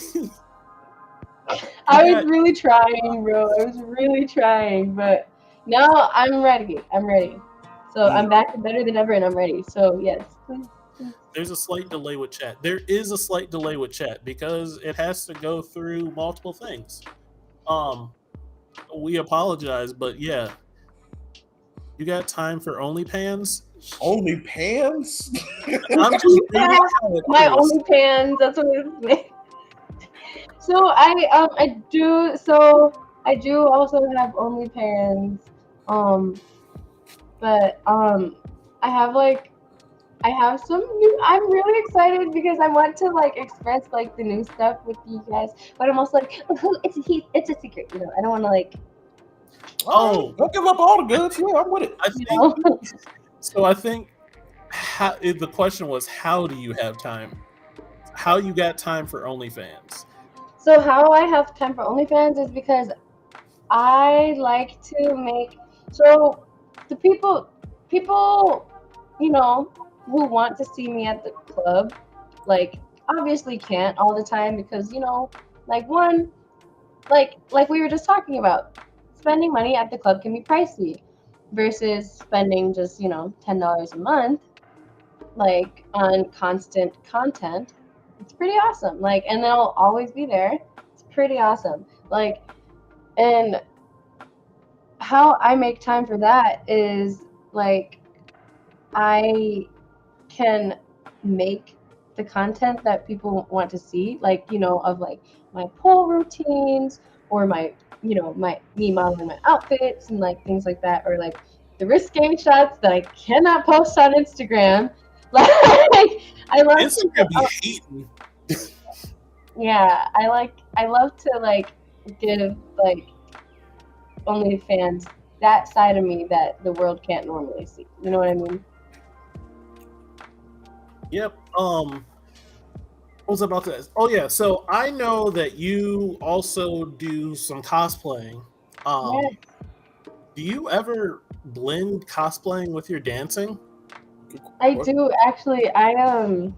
I was really trying, bro. I was really trying, but now I'm ready. So I'm back better than ever, and I'm ready. So yes. There's a slight delay with chat. There is a slight delay with chat because it has to go through multiple things. We apologize, but yeah. You got time for OnlyPans? OnlyPans? I'm just my OnlyPans. That's what it's made. So I do also have OnlyPans. But I have some new. I'm really excited because I want to like express like the new stuff with you guys. But I'm also like, it's a secret, you know. I don't want to like. Oh, don't give up all the goods. Yeah, I'm with it. I think the question was, how do you have time? How you got time for OnlyFans? So how I have time for OnlyFans is because I like to make the people you know who want to see me at the club, like obviously can't all the time because you know like we were just talking about. Spending money at the club can be pricey versus spending just, you know, $10 a month, like on constant content. It's pretty awesome. Like, and they'll always be there. It's pretty awesome. Like, and how I make time for that is like, I can make the content that people want to see, like, you know, of like my pole routines or my me modeling my outfits and like things like that, or like the risque shots that I cannot post on Instagram. Like I love Instagram be hating. Yeah, I love to like give like OnlyFans that side of me that the world can't normally see. You know what I mean? Yep. What was I about to ask? Oh yeah, so I know that you also do some cosplaying. Yes. Do you ever blend cosplaying with your dancing? I do actually. Halloween,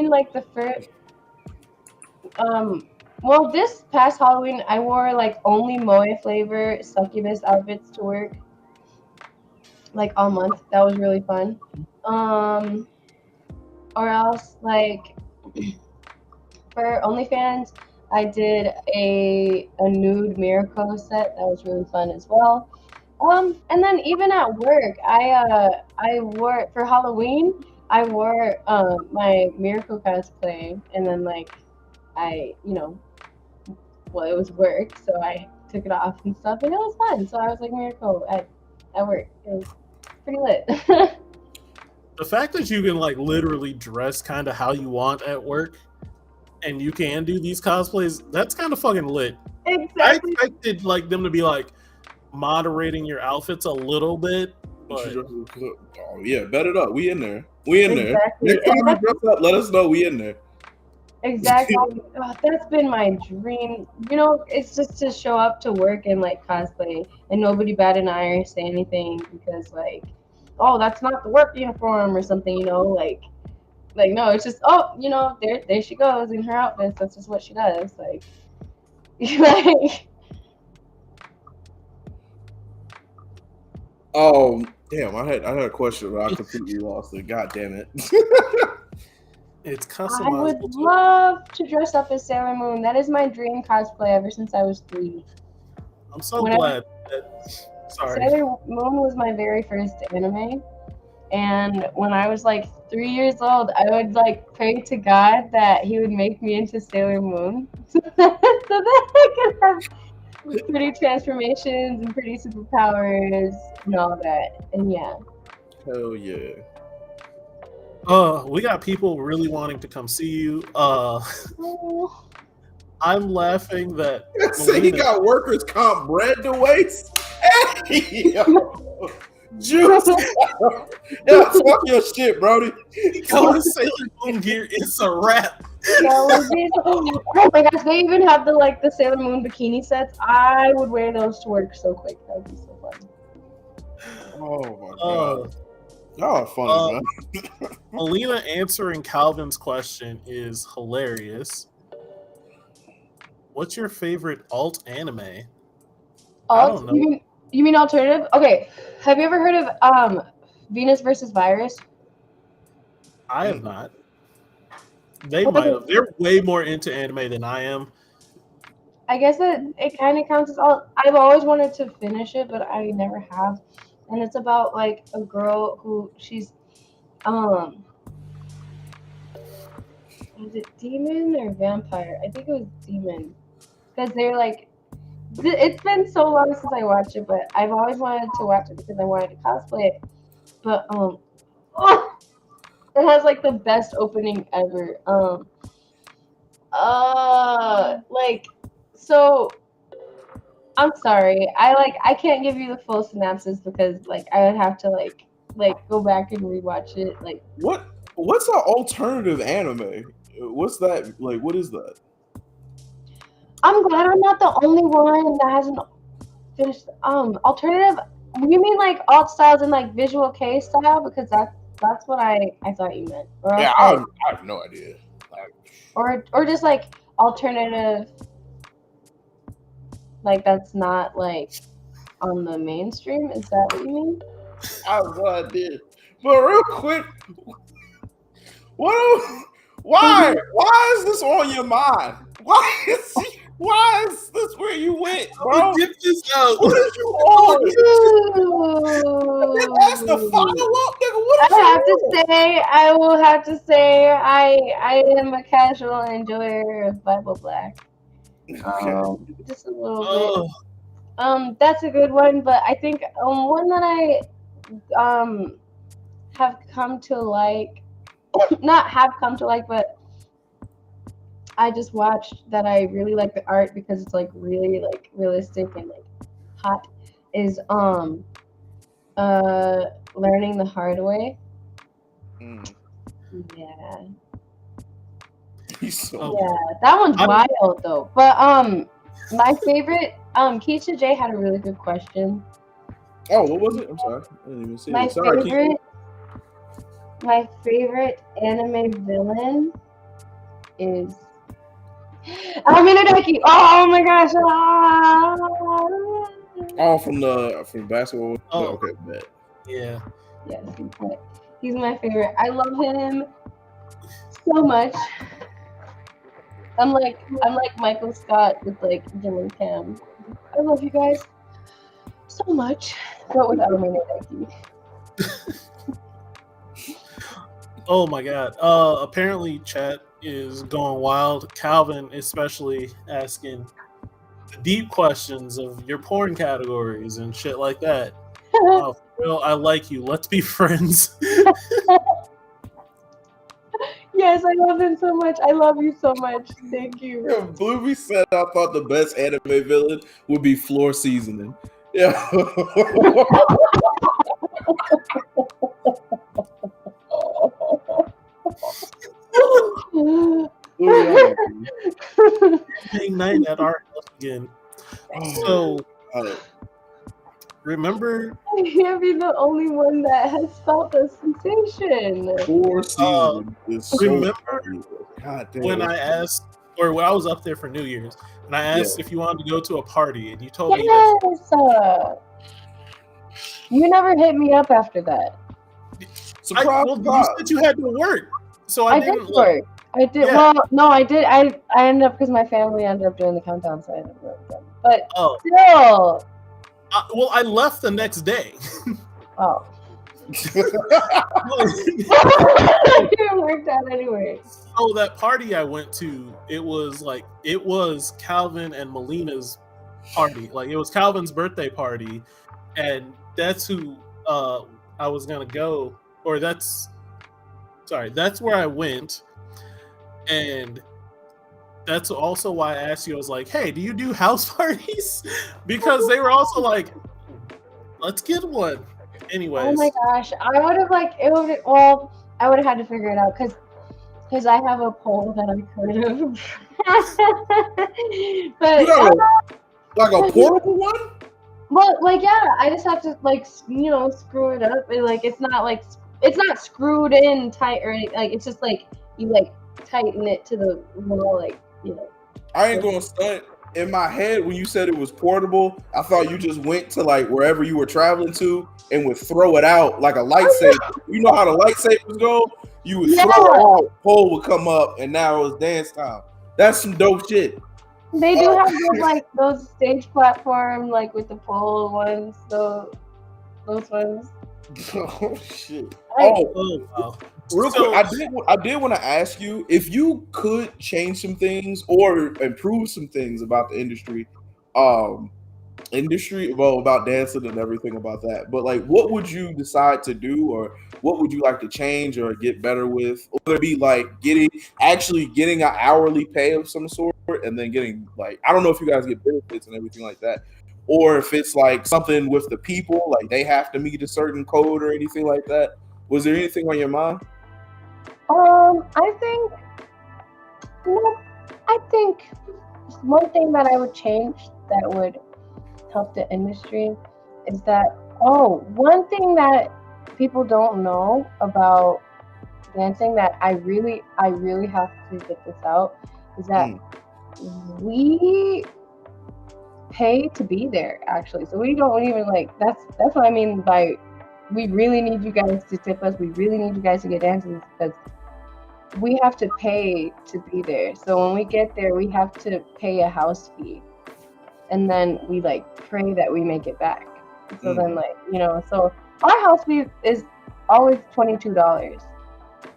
like the first well, this past Halloween I wore like only Moe flavor succubus outfits to work. Like all month. That was really fun. Or else like for OnlyFans, I did a nude Miracle set that was really fun as well. And then even at work, I wore for Halloween. I wore my Miracle cosplay, and then like it was work, so I took it off and stuff, and it was fun. So I was like Miracle at work. It was pretty lit. The fact that you can like literally dress kind of how you want at work, and you can do these cosplays, that's kind of fucking lit. Exactly. I expected like them to be like moderating your outfits a little bit, but oh yeah, bet it up. We in there. Exactly. Next time you dress up, let us know we in there. Exactly. That's been my dream. You know, it's just to show up to work in like cosplay and nobody bat an eye or say anything because like, oh, that's not the work uniform or something, you know, like no, it's just, oh, you know, there she goes in her outfits. That's just what she does. Like, Oh, damn, I had a question, but I completely lost it. God damn it. It's customizable. I would love to dress up as Sailor Moon. That is my dream cosplay ever since I was 3. I'm so glad. Sorry. Sailor Moon was my very first anime, And when I was like 3 years old, I would like pray to God that he would make me into Sailor Moon so that I could have pretty transformations and pretty superpowers and all that. And yeah. Hell yeah. We got people really wanting to come see you. Oh. I'm laughing that Say he got workers' comp bread to waste. Hey, yo. Juice. Yeah, talk your shit, Brody. Going Sailor Moon gear is a wrap. Oh my gosh, they even have the Sailor Moon bikini sets. I would wear those to work so quick. That would be so fun. Oh my god. Y'all are funny, man. Alina answering Calvin's question is hilarious. What's your favorite alt anime? I don't know. You mean alternative? Okay. Have you ever heard of Venus versus Virus? I have not. They might have. They're way more into anime than I am. I guess it kind of counts as alt. I've always wanted to finish it, but I never have. And it's about like a girl who she's was it demon or vampire? I think it was demon. Because they're like, it's been so long since I watched it, but I've always wanted to watch it because I wanted to cosplay it. But it has like the best opening ever. So I'm sorry. I can't give you the full synopsis because like I would have to like go back and rewatch it. Like what's an alternative anime? What's that? Like what is that? I'm glad I'm not the only one that hasn't finished alternative. You mean like alt styles and like visual K style? Because that's what I thought you meant. Or yeah, I have no idea. Or just like alternative, like that's not like on the mainstream. Is that what you mean? I have no idea. But real quick, why is this on your mind? Why is this where you went, bro? Get this out. What did you on? That's the follow-up, nigga. What did I will have to say I am a casual enjoyer of Bible Black. Just a little bit. That's a good one, but I think one that I have come to like, not have come to like, but I just watched that I really like the art because it's like really like realistic and like hot is Learning the Hard Way. Yeah. That one's wild though. But my favorite Keisha J had a really good question. Oh, what was it? I'm sorry. I didn't even see it. My favorite anime villain is Minodaki. Oh my gosh. Oh, from basketball. Oh, okay, bet. Yeah. Yes, he's my favorite. I love him so much. I'm like Michael Scott with like Jim and Cam. I love you guys so much, but without Minodaki. Oh my god. Apparently chat is going wild. Calvin especially asking the deep questions of your porn categories and shit like that. Well, I like you. Let's be friends. Yes, I love him so much. I love you so much. Thank you. Bluey said I thought the best anime villain would be floor seasoning. Yeah. Night at our house again. So remember, I can't be the only one that has felt a sensation. Floor seasoning is so remember God damn. when I asked, or when I was up there for New Year's, and I asked if you wanted to go to a party, and you told me that you never hit me up after that. You said you had to work, so I didn't work. I did. Yeah. Well, no, I did. I ended up because my family ended up doing the countdown, so I ended up working them. But still. Well, I left the next day. Oh. It didn't work out anyway. So that party I went to, it was Calvin and Melina's party. Like it was Calvin's birthday party, and that's who I was gonna go, or that's where I went, and that's also why I asked you. I was like, "Hey, do you do house parties?" Because they were also like, "Let's get one." Anyways, Oh my gosh, I would have like it would. Well, I would have had to figure it out because I have a pole that I could have. But You got like a portable one? well, like yeah, I just have to like screw it up, and like it's not screwed in tight or anything. Like it's just like you like tighten it to the wall, like I ain't gonna stunt. In my head, when you said it was portable, I thought you just went to like wherever you were traveling to and would throw it out like a lightsaber. You know how the lightsabers go? You would throw it out, pole would come up, and now it was dance time. That's some dope shit. They do have those like those stage platform like with the pole ones, those ones. Oh shit! wow. Real quick, I did want to ask you if you could change some things or improve some things about the industry, about dancing and everything about that. But like, what would you decide to do, or what would you like to change or get better with? Or would it be like getting an hourly pay of some sort, and then getting like, I don't know if you guys get benefits and everything like that, or if it's like something with the people, like they have to meet a certain code or anything like that. Was there anything on your mind? I think one thing that I would change that would help the industry is that one thing that people don't know about dancing that I really have to get this out is that we pay to be there actually. So we don't even like that's what I mean by we really need you guys to tip us. We really need you guys to get dances because we have to pay to be there. So when we get there, we have to pay a house fee. And then we like pray that we make it back. So then like, so our house fee is always $22.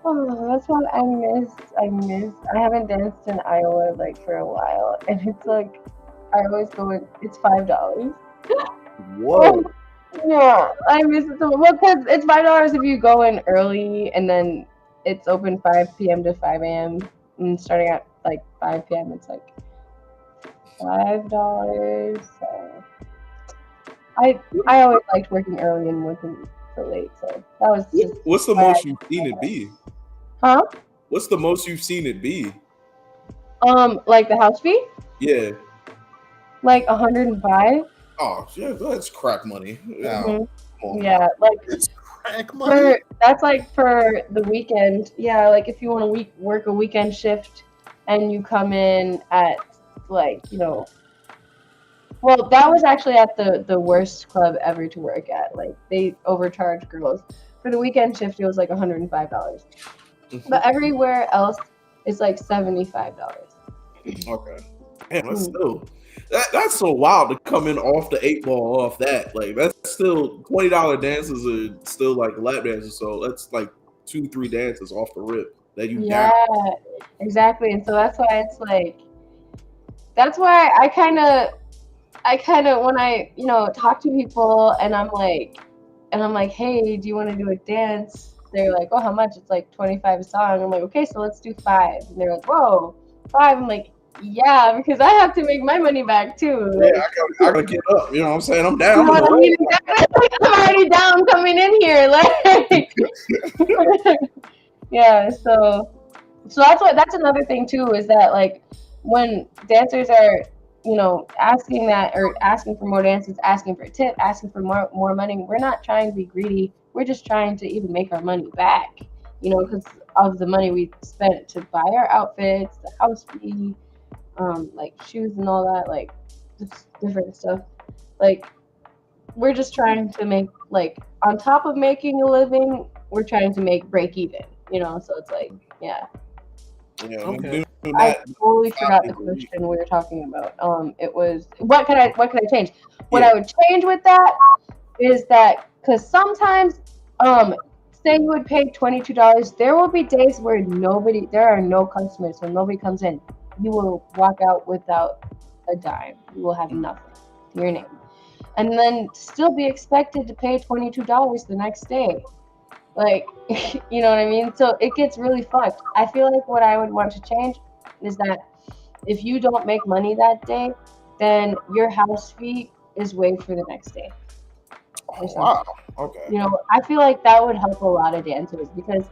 Oh, that's what I miss. I haven't danced in Iowa like for a while. And it's like, I always go in, it's $5. Whoa. Yeah, I miss it so much. Well, because it's $5 if you go in early, and then it's open 5 p.m. to 5 a.m. And starting at like 5 p.m. it's like $5. So I always liked working early and working so late. So that was just. What's the most you've seen it be? Huh? What's the most you've seen it be? Like the house fee? Yeah. Like 105. Oh, yeah, that's crack money. Mm-hmm. Yeah, like it's crack money. That's like for the weekend. Yeah, like if you want to work a weekend shift and you come in at like well, that was actually at the worst club ever to work at. Like they overcharge girls for the weekend shift. It was like $105, but everywhere else it's like $75. Okay, man, that's still. That's so wild to come in off the 8 ball off that. Like that's still $20 dances are still like lap dances. So that's like 2-3 dances off the rip that you down. Exactly. And so that's why it's like that's why I kind of when I talk to people and I'm like hey, do you want to do a dance? They're like, oh, how much? It's like $25 a song. I'm like, okay, so let's do 5. And they're like, whoa, 5. I'm like, yeah, because I have to make my money back too. Like, yeah, I gotta get up. You know what I'm saying? I'm down. I'm already down coming in here. Like, yeah. So that's another thing too is that like when dancers are asking that or asking for more dances, asking for a tip, asking for more money, we're not trying to be greedy. We're just trying to even make our money back. Because of the money we spent to buy our outfits, the house fee. Like shoes and all that, like just different stuff. Like we're just trying to make like on top of making a living, we're trying to break even. So it's like yeah. Okay. I totally forgot the question we were talking about. It was what could I change? What I would change with that is that because sometimes Say you would pay $22. There will be days where there are no customers, so nobody comes in. You will walk out without a dime. You will have nothing to your name, and then still be expected to pay $22 the next day. Like, you know what I mean? So it gets really fucked. I feel like what I would want to change is that if you don't make money that day, then your house fee is waived for the next day. Wow. Okay. You know, I feel like that would help a lot of dancers because,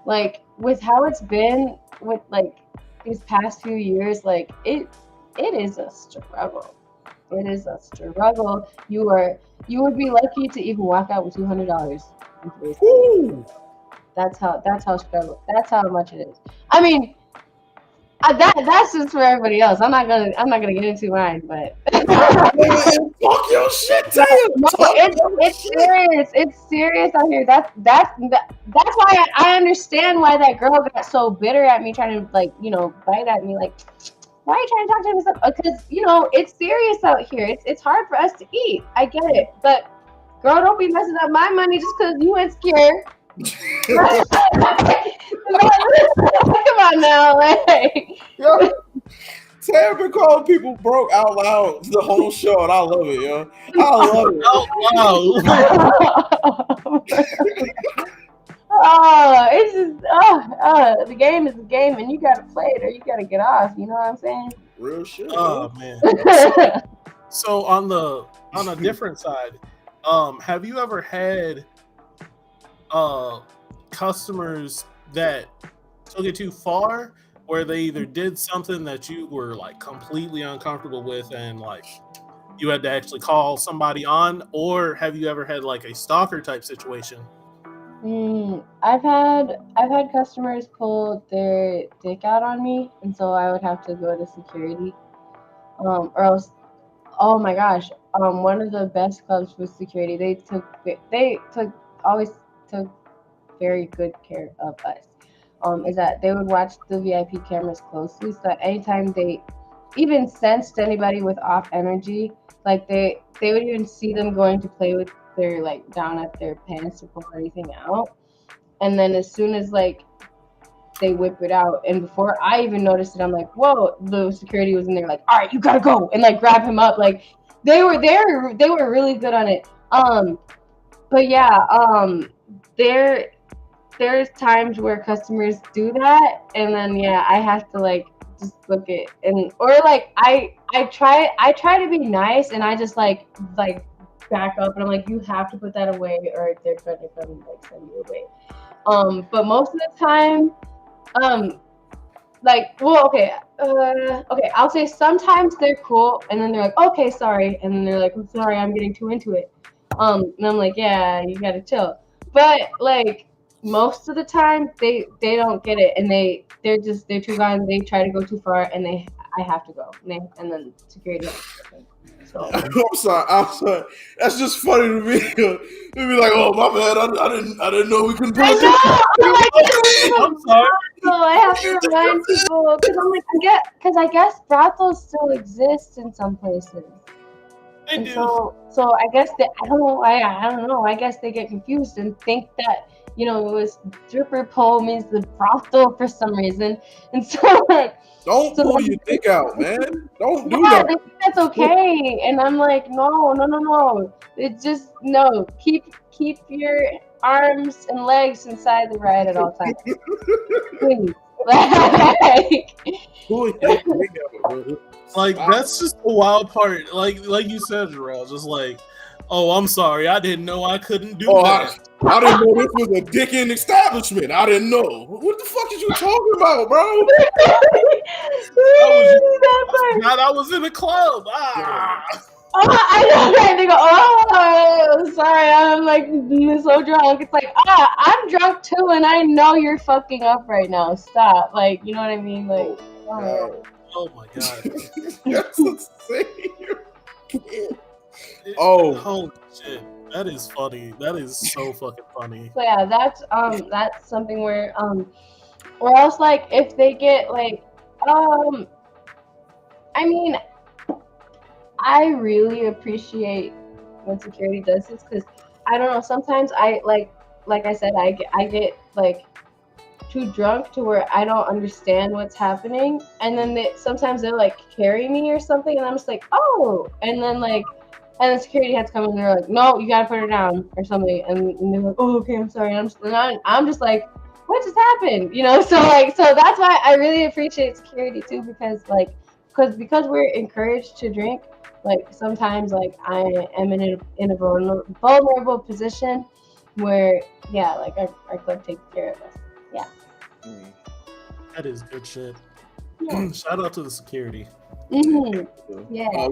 like, with how it's been with like these past few years, like it is a struggle. It is a struggle. You would be lucky to even walk out with $200. That's how struggle. That's how much it is. I mean, that's just for everybody else. I'm not gonna get into mine, but Talk your shit, Teya. no, it's serious. It's serious out here. That's why I understand why that girl got so bitter at me, trying to bite at me like, why are you trying to talk to me? Because it's serious out here. It's hard for us to eat. I get it, but girl, don't be messing up my money just because you insecure. Come on now, like. Yo, Teya been calling people broke out loud the whole show, and I love it, yo. I love it. Oh, it's just the game is the game, and you gotta play it or you gotta get off. You know what I'm saying? Real shit. Oh man. So on a different side, have you ever had customers that took it too far, where they either did something that you were like completely uncomfortable with and like you had to actually call somebody on, or have you ever had like a stalker type situation? I've had customers pull their dick out on me, and so I would have to go to security, or else. Oh my gosh! One of the best clubs was security. They always took very good care of us. Is that they would watch the VIP cameras closely, so that anytime they even sensed anybody with off energy, like they would even see them going to play with their like down at their pants to pull anything out, and then as soon as like they whip it out, and before I even noticed it, I'm like, whoa! The security was in there, like, all right, you gotta go, and like grab him up. Like they were there, they were really good on it. But yeah, there's times where customers do that, and then yeah, I have to like just look it and or like I try to be nice, and I just like back up, and I'm like, you have to put that away, or they're gonna come like send you away. But most of the time, okay, I'll say sometimes they're cool, and then they're like, okay, sorry, and then they're like, I'm sorry, I'm getting too into it. And I'm like, yeah, you gotta chill. But like most of the time, they don't get it, and they're too gone. They try to go too far, and I have to go, and then security. So. I'm sorry. That's just funny to me. They'd be like, "Oh, my bad. I didn't know we couldn't." I know. I'm sorry. So I have to remind people because I'm like, I guess brothels still exist in some places. They And do. so I guess I don't know. I don't know. I guess they get confused and think that it was stripper pole means the brothel for some reason, and so like. Don't pull your dick out, man. Don't do Yeah, that. they think that's okay, and I'm like, no. It's just no. Keep your arms and legs inside the ride at all times. Please. Like that's just the wild part. Like you said, Jarrell, just like, oh, I'm sorry, I didn't know I couldn't do that. I didn't know this was a dick-in establishment. I didn't know. What the fuck is you talking about, bro? I was in a club. I know, and they go, oh, sorry, I'm like so drunk. It's like, I'm drunk too, and I know you're fucking up right now. Stop, like, you know what I mean? Like, oh my god, that's insane. Oh shit, that is funny. That is so fucking funny. So yeah, that's something where or else like if they get like I mean, I really appreciate when security does this because I don't know. Sometimes I like like I said, I get like too drunk to where I don't understand what's happening, and then sometimes they'll like carry me or something, and I'm just like, oh, and then the security heads come and they're like, no, you gotta put her down or something, and they're like, oh, okay, I'm sorry, and I'm just like, what just happened, so that's why I really appreciate security too, because we're encouraged to drink, like sometimes like I am in a vulnerable position where like our club takes care of us. Yeah. That is good shit. Yeah. Shout out to the security. Mm-hmm. Yeah.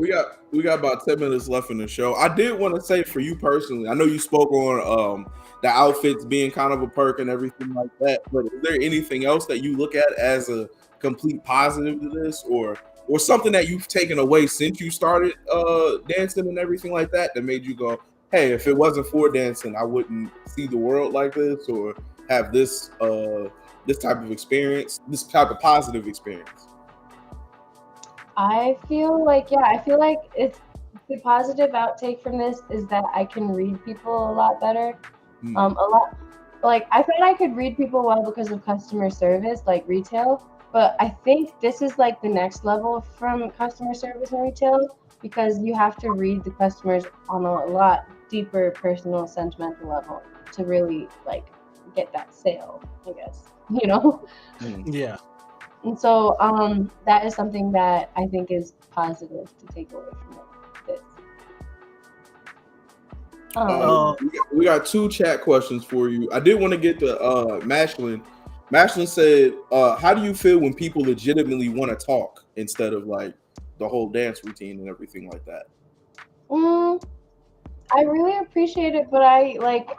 We got about 10 minutes left in the show. I did want to say for you personally, I know you spoke on the outfits being kind of a perk and everything like that, but is there anything else that you look at as a complete positive to this, or something that you've taken away since you started dancing and everything like that made you go, hey, if it wasn't for dancing, I wouldn't see the world like this or have this type of experience, this type of positive experience? I feel like it's the positive outtake from this is that I can read people a lot better. A lot, like I thought I could read people well because of customer service, like retail, but I think this is like the next level from customer service and retail, because you have to read the customers on a lot deeper personal sentimental level to really like get that sale, I guess. Yeah. And so that is something that I think is positive to take away from this. We got 2 chat questions for you. I did want to get to Mashlin. Mashlin said, how do you feel when people legitimately want to talk instead of like the whole dance routine and everything like that? I really appreciate it, but I'm like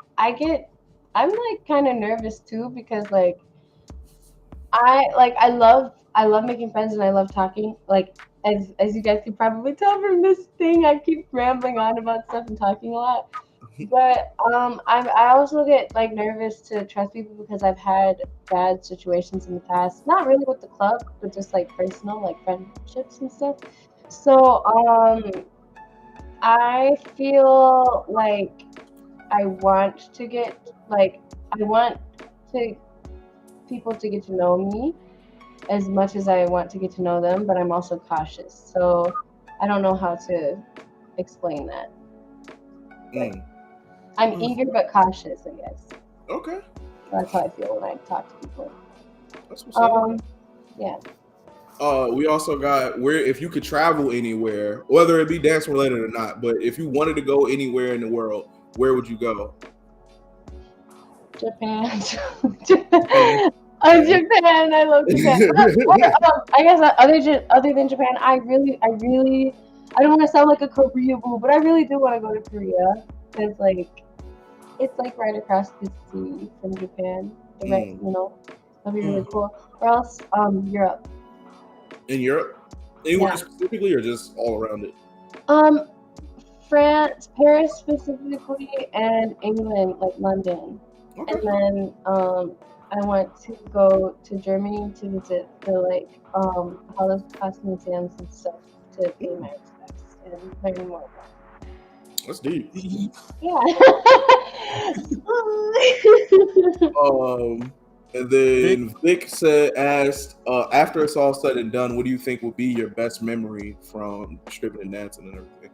kind of nervous too, because like I love making friends and I love talking. Like as you guys can probably tell from this thing, I keep rambling on about stuff and talking a lot. But I also get like nervous to trust people because I've had bad situations in the past. Not really with the club, but just like personal, like friendships and stuff. So I feel like I want to people to get to know me as much as I want to get to know them, but I'm also cautious. So I don't know how to explain that. I'm eager but cautious, I guess. Okay. That's how I feel when I talk to people. That's what's up. Yeah. We also got if you could travel anywhere, whether it be dance related or not, but if you wanted to go anywhere in the world, where would you go? Japan. Japan. I love Japan. I guess other than Japan, I don't want to sound like a Korea boo, but I really do want to go to Korea, because like it's like right across the sea from Japan. That'd be really cool. Or else Europe. In Europe? Anywhere specifically, or just all around it? France, Paris specifically, and England, like London. Okay. And then I want to go to Germany to visit the Holocaust museums and stuff to pay my respects and learn more about it. That's deep. Yeah. And then Vic asked, after it's all said and done, what do you think will be your best memory from stripping and dancing and everything?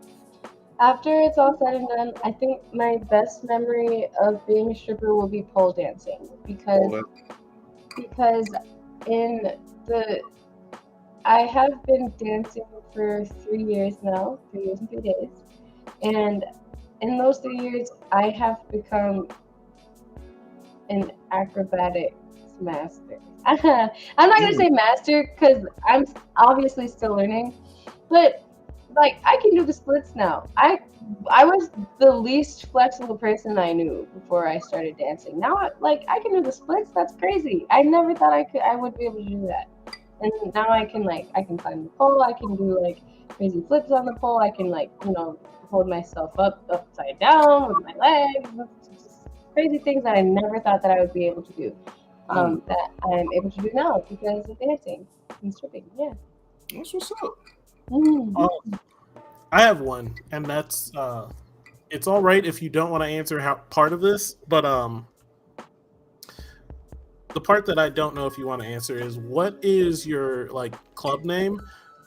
After it's all said and done, I think my best memory of being a stripper will be pole dancing, because I have been dancing for 3 years now, 3 years and 3 days, and in those 3 years, I have become an acrobatics master. I'm not gonna say master because I'm obviously still learning, but like I can do the splits now. I was the least flexible person I knew before I started dancing. Now I can do the splits. That's crazy. I never thought I would be able to do that. And now I can climb the pole. I can do like crazy flips on the pole. I can hold myself up upside down with my legs. Just crazy things that I never thought that I would be able to do. That I'm able to do now because of dancing and stripping. Yeah. That's what's up. I have one, and that's it's all right if you don't want to answer part of this, but the part that I don't know if you want to answer is, what is your like club name?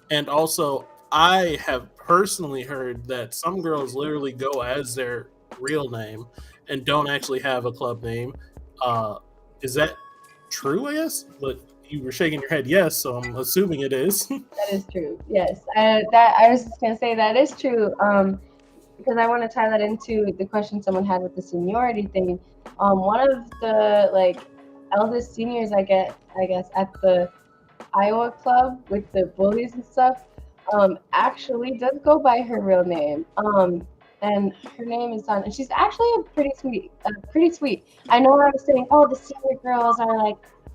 And also, I have personally heard that some girls literally go as their real name and don't actually have a club name. Is that true? I guess, but you were shaking your head yes, so I'm assuming it is. That is true. Yes, I was just gonna say that is true. Because I want to tie that into the question someone had with the seniority thing. One of the like eldest seniors I guess at the Iowa club with the bullies and stuff, actually does go by her real name. And her name is Dawn, and she's actually a pretty sweet. I know I was saying, oh, the senior girls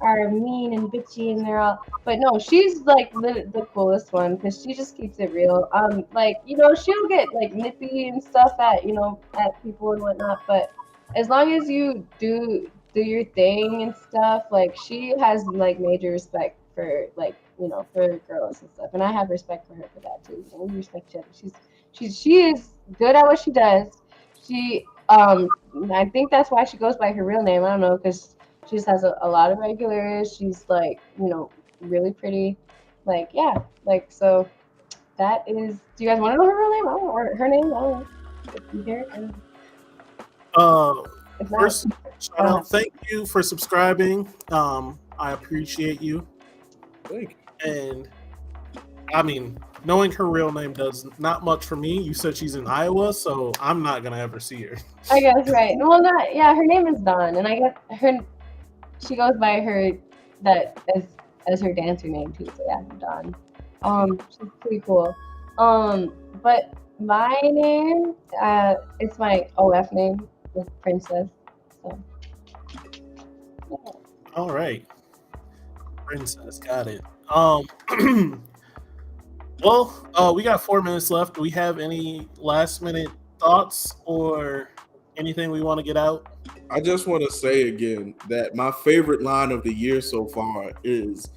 are mean and bitchy, and they're all, but no, she's like the coolest one because she just keeps it real. Like, you know, she'll get like nippy and stuff at, you know, at people and whatnot, but as long as you do your thing and stuff, like she has like major respect for, like, you know, for girls and stuff, and I have respect for her for that too. You know, we respect each other. She is good at what she does. I think that's why she goes by her real name. I don't know, because she just has a lot of regulars. She's like, you know, really pretty. Like, yeah, like, so that is. Do you guys want to know her real name? I don't know, or her name. I don't know. If you hear it, I don't know. If not, First, shout out, thank you for subscribing. I appreciate you. Thank you. And I mean, knowing her real name does not much for me. You said she's in Iowa, so I'm not gonna ever see her. I guess, right. Well, not, yeah, her name is Dawn, and I guess she goes by her that as her dancer name too. So yeah, Dawn. She's pretty cool. But my name, it's my OF name with Princess. So yeah. All right, Princess, got it. Well, we got 4 minutes left. Do we have any last minute thoughts or anything we want to get out? I just want to say again that my favorite line of the year so far is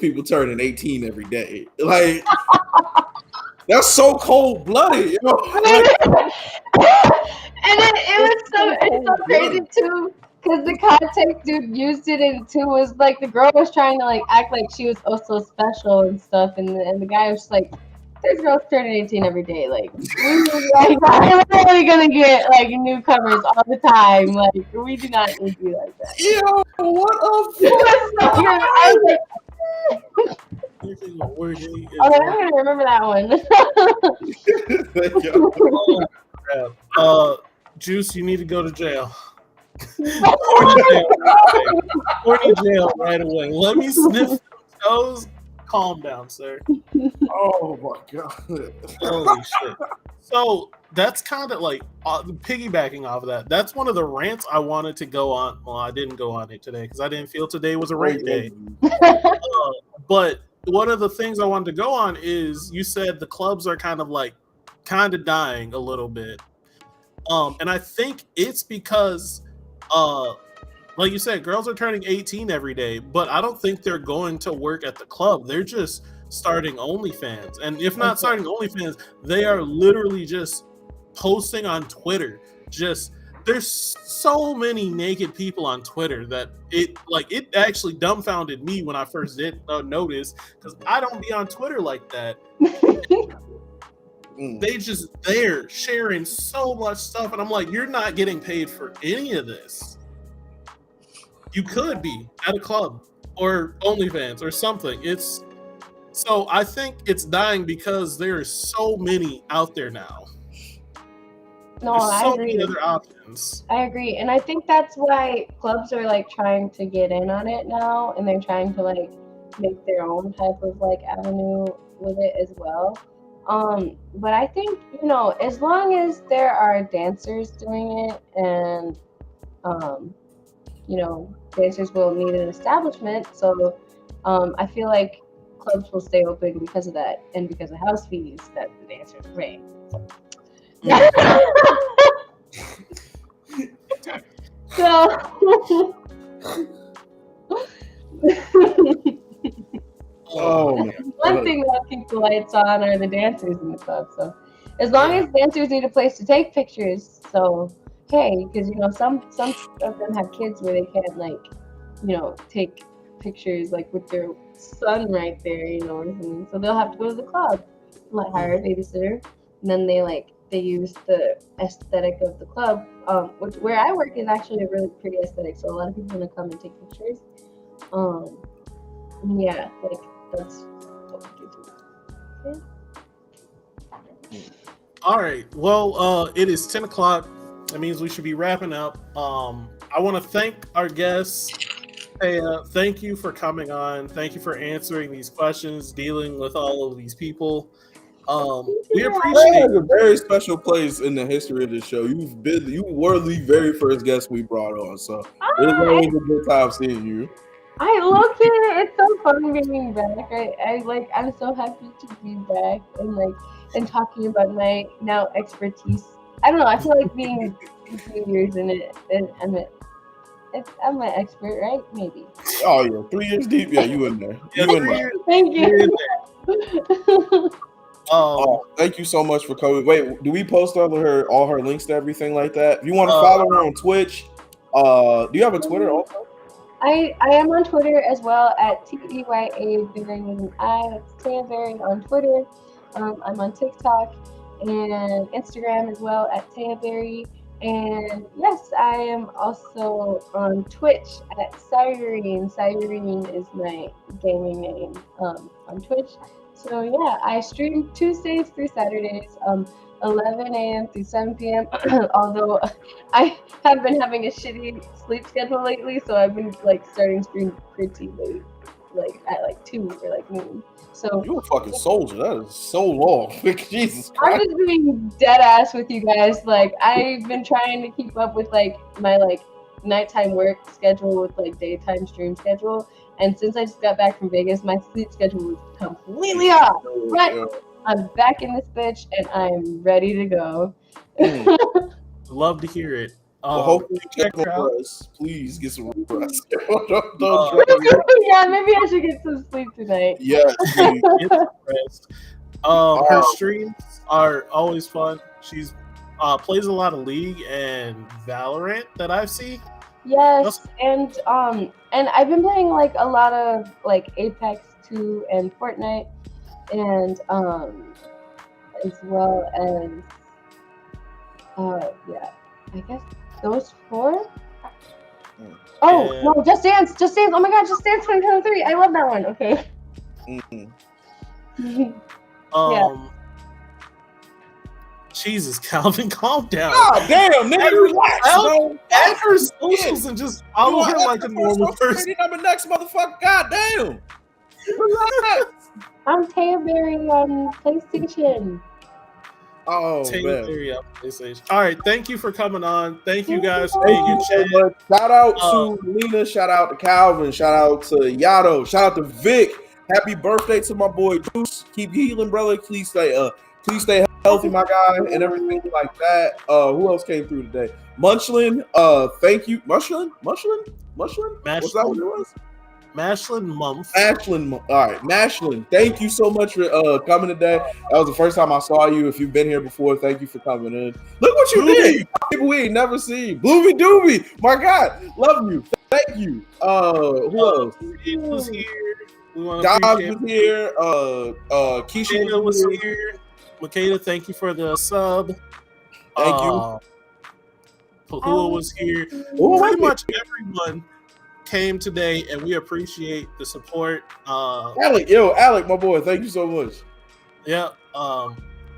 people turning 18 every day. Like, that's so cold blooded, you know? Like, And then it's so crazy too, because the context dude used it in too was like the girl was trying to like act like she was also special and stuff, and the guy was just like, "This girl's turning 18 every day. Like, we're literally gonna get like newcomers all the time. Like, we do not need to be like that." yo, what a I was like, okay, I'm gonna remember that one. Thank you. Crap. Juice, you need to go to jail. Corny jail right away. Let me sniff those toes. Calm down, sir. Oh my god. Holy shit. So that's kind of like piggybacking off of that. That's one of the rants I wanted to go on. Well, I didn't go on it today because I didn't feel today was a rant day. But one of the things I wanted to go on is you said the clubs are kind of dying a little bit. And I think it's because like you said, girls are turning 18 every day, but I don't think they're going to work at the club. They're just starting OnlyFans. And if not starting OnlyFans, they are literally just posting on Twitter. There's so many naked people on Twitter that it actually dumbfounded me when I first did notice, because I don't be on Twitter like that. They're sharing so much stuff, and I'm like, you're not getting paid for any of this. You could be at a club or OnlyFans or something. So I think it's dying because there's so many out there now. No, There's so I agree. many other options. I agree, and I think that's why clubs are like trying to get in on it now, and they're trying to like make their own type of like avenue with it as well. But I think, you know, as long as there are dancers doing it, and you know, dancers will need an establishment, so I feel like clubs will stay open because of that, and because of house fees that the dancers pay. So Oh, man. one thing that'll keep the lights on are the dancers in the club. So as long as dancers need a place to take pictures, so hey, because you know some of them have kids where they can't like take pictures like with their son right there, or something. So they'll have to go to the club, like hire a babysitter, and then they use the aesthetic of the club, which where I work is actually a really pretty aesthetic. So a lot of people want to come and take pictures. Yeah, that's what we do. Yeah. All right. Well, it is 10 o'clock. That means we should be wrapping up. I want to thank our guests. Teya, thank you for coming on. Thank you for answering these questions, dealing with all of these people. We appreciate a very special place in the history of this show. You were the very first guest we brought on, so it's always a good time seeing you. I love it. It's so fun being back. I'm so happy to be back and talking about my now expertise. I don't know. I feel like being 3 years in it, and I'm an expert, right? Maybe. Oh yeah, 3 years deep. Yeah, you in there. You in there. Thank you. Thank you so much for coming. Wait, do we post all her links to everything like that? If you want to follow her on Twitch, do you have a Twitter also? I am on Twitter as well at Teyaberri with an I. That's Teyaberri on Twitter. I'm on TikTok and Instagram as well at Teyaberri. And yes, I am also on Twitch at Cyrene. Cyrene is my gaming name on Twitch. So yeah, I stream Tuesdays through Saturdays, 11 a.m. through 7 p.m. Although I have been having a shitty sleep schedule lately, so I've been starting stream pretty late, at 2 or noon. So you're a fucking soldier. That is so long. Jesus Christ. I'm just being dead ass with you guys. I've been trying to keep up with my nighttime work schedule with daytime stream schedule. And since I just got back from Vegas, my sleep schedule was completely off. But I'm back in this bitch and I'm ready to go. Love to hear it. Well, hopefully you get some rest. Please get some rest. Yeah, maybe I should get some sleep tonight. Yes, please. Get some rest. Her streams are always fun. She's plays a lot of League and Valorant that I've seen. Yes, and I've been playing a lot of Apex 2 and Fortnite, and as well as yeah, I guess those 4. Oh no, Just Dance! Oh my God, Just Dance 2023! I love that one. Okay. Yeah. Jesus, Calvin, calm down. God damn, nigga, relax, bro. Add her socials and just follow her like a normal person. I'm next motherfucker. God damn. Relax. I'm Teyaberri on PlayStation. Oh, Teyaberri on PlayStation. All right, thank you for coming on. Thank you guys for being in chat. Shout out to Lena. Shout out to Calvin. Shout out to Yato. Shout out to Vic. Happy birthday to my boy Juice. Keep healing, brother. Please stay healthy, my guy, and everything like that. Who else came through today? Munchlin, thank you. Munchlin? What's that what it was? Mashlin Mumph. All right, Mashlin, thank you so much for coming today. That was the first time I saw you. If you've been here before, thank you for coming in. Look what you did. People we ain't never seen. Bloomy Doomy. My God, love you. Thank you. Who else? He was here. Dodge was here. Keisha was here. Makeda, thank you for the sub. Thank you. Pahua was here. Pretty much everyone came today, and we appreciate the support. Alec, my boy, thank you so much. Yeah.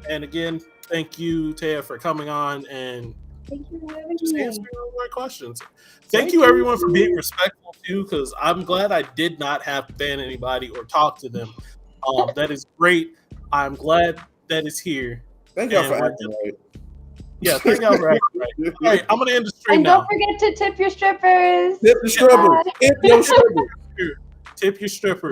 And again, thank you, Teya, for coming on and just answering all my questions. Thank you, everyone, for being respectful too, because I'm glad I did not have to ban anybody or talk to them. That is great. I'm glad that is here. Thank y'all for acting right. Yeah, thank y'all for acting right. All right, I'm gonna end the stream now. And don't forget to tip your strippers. Tip the strippers. Tip your strippers. Tip your strippers.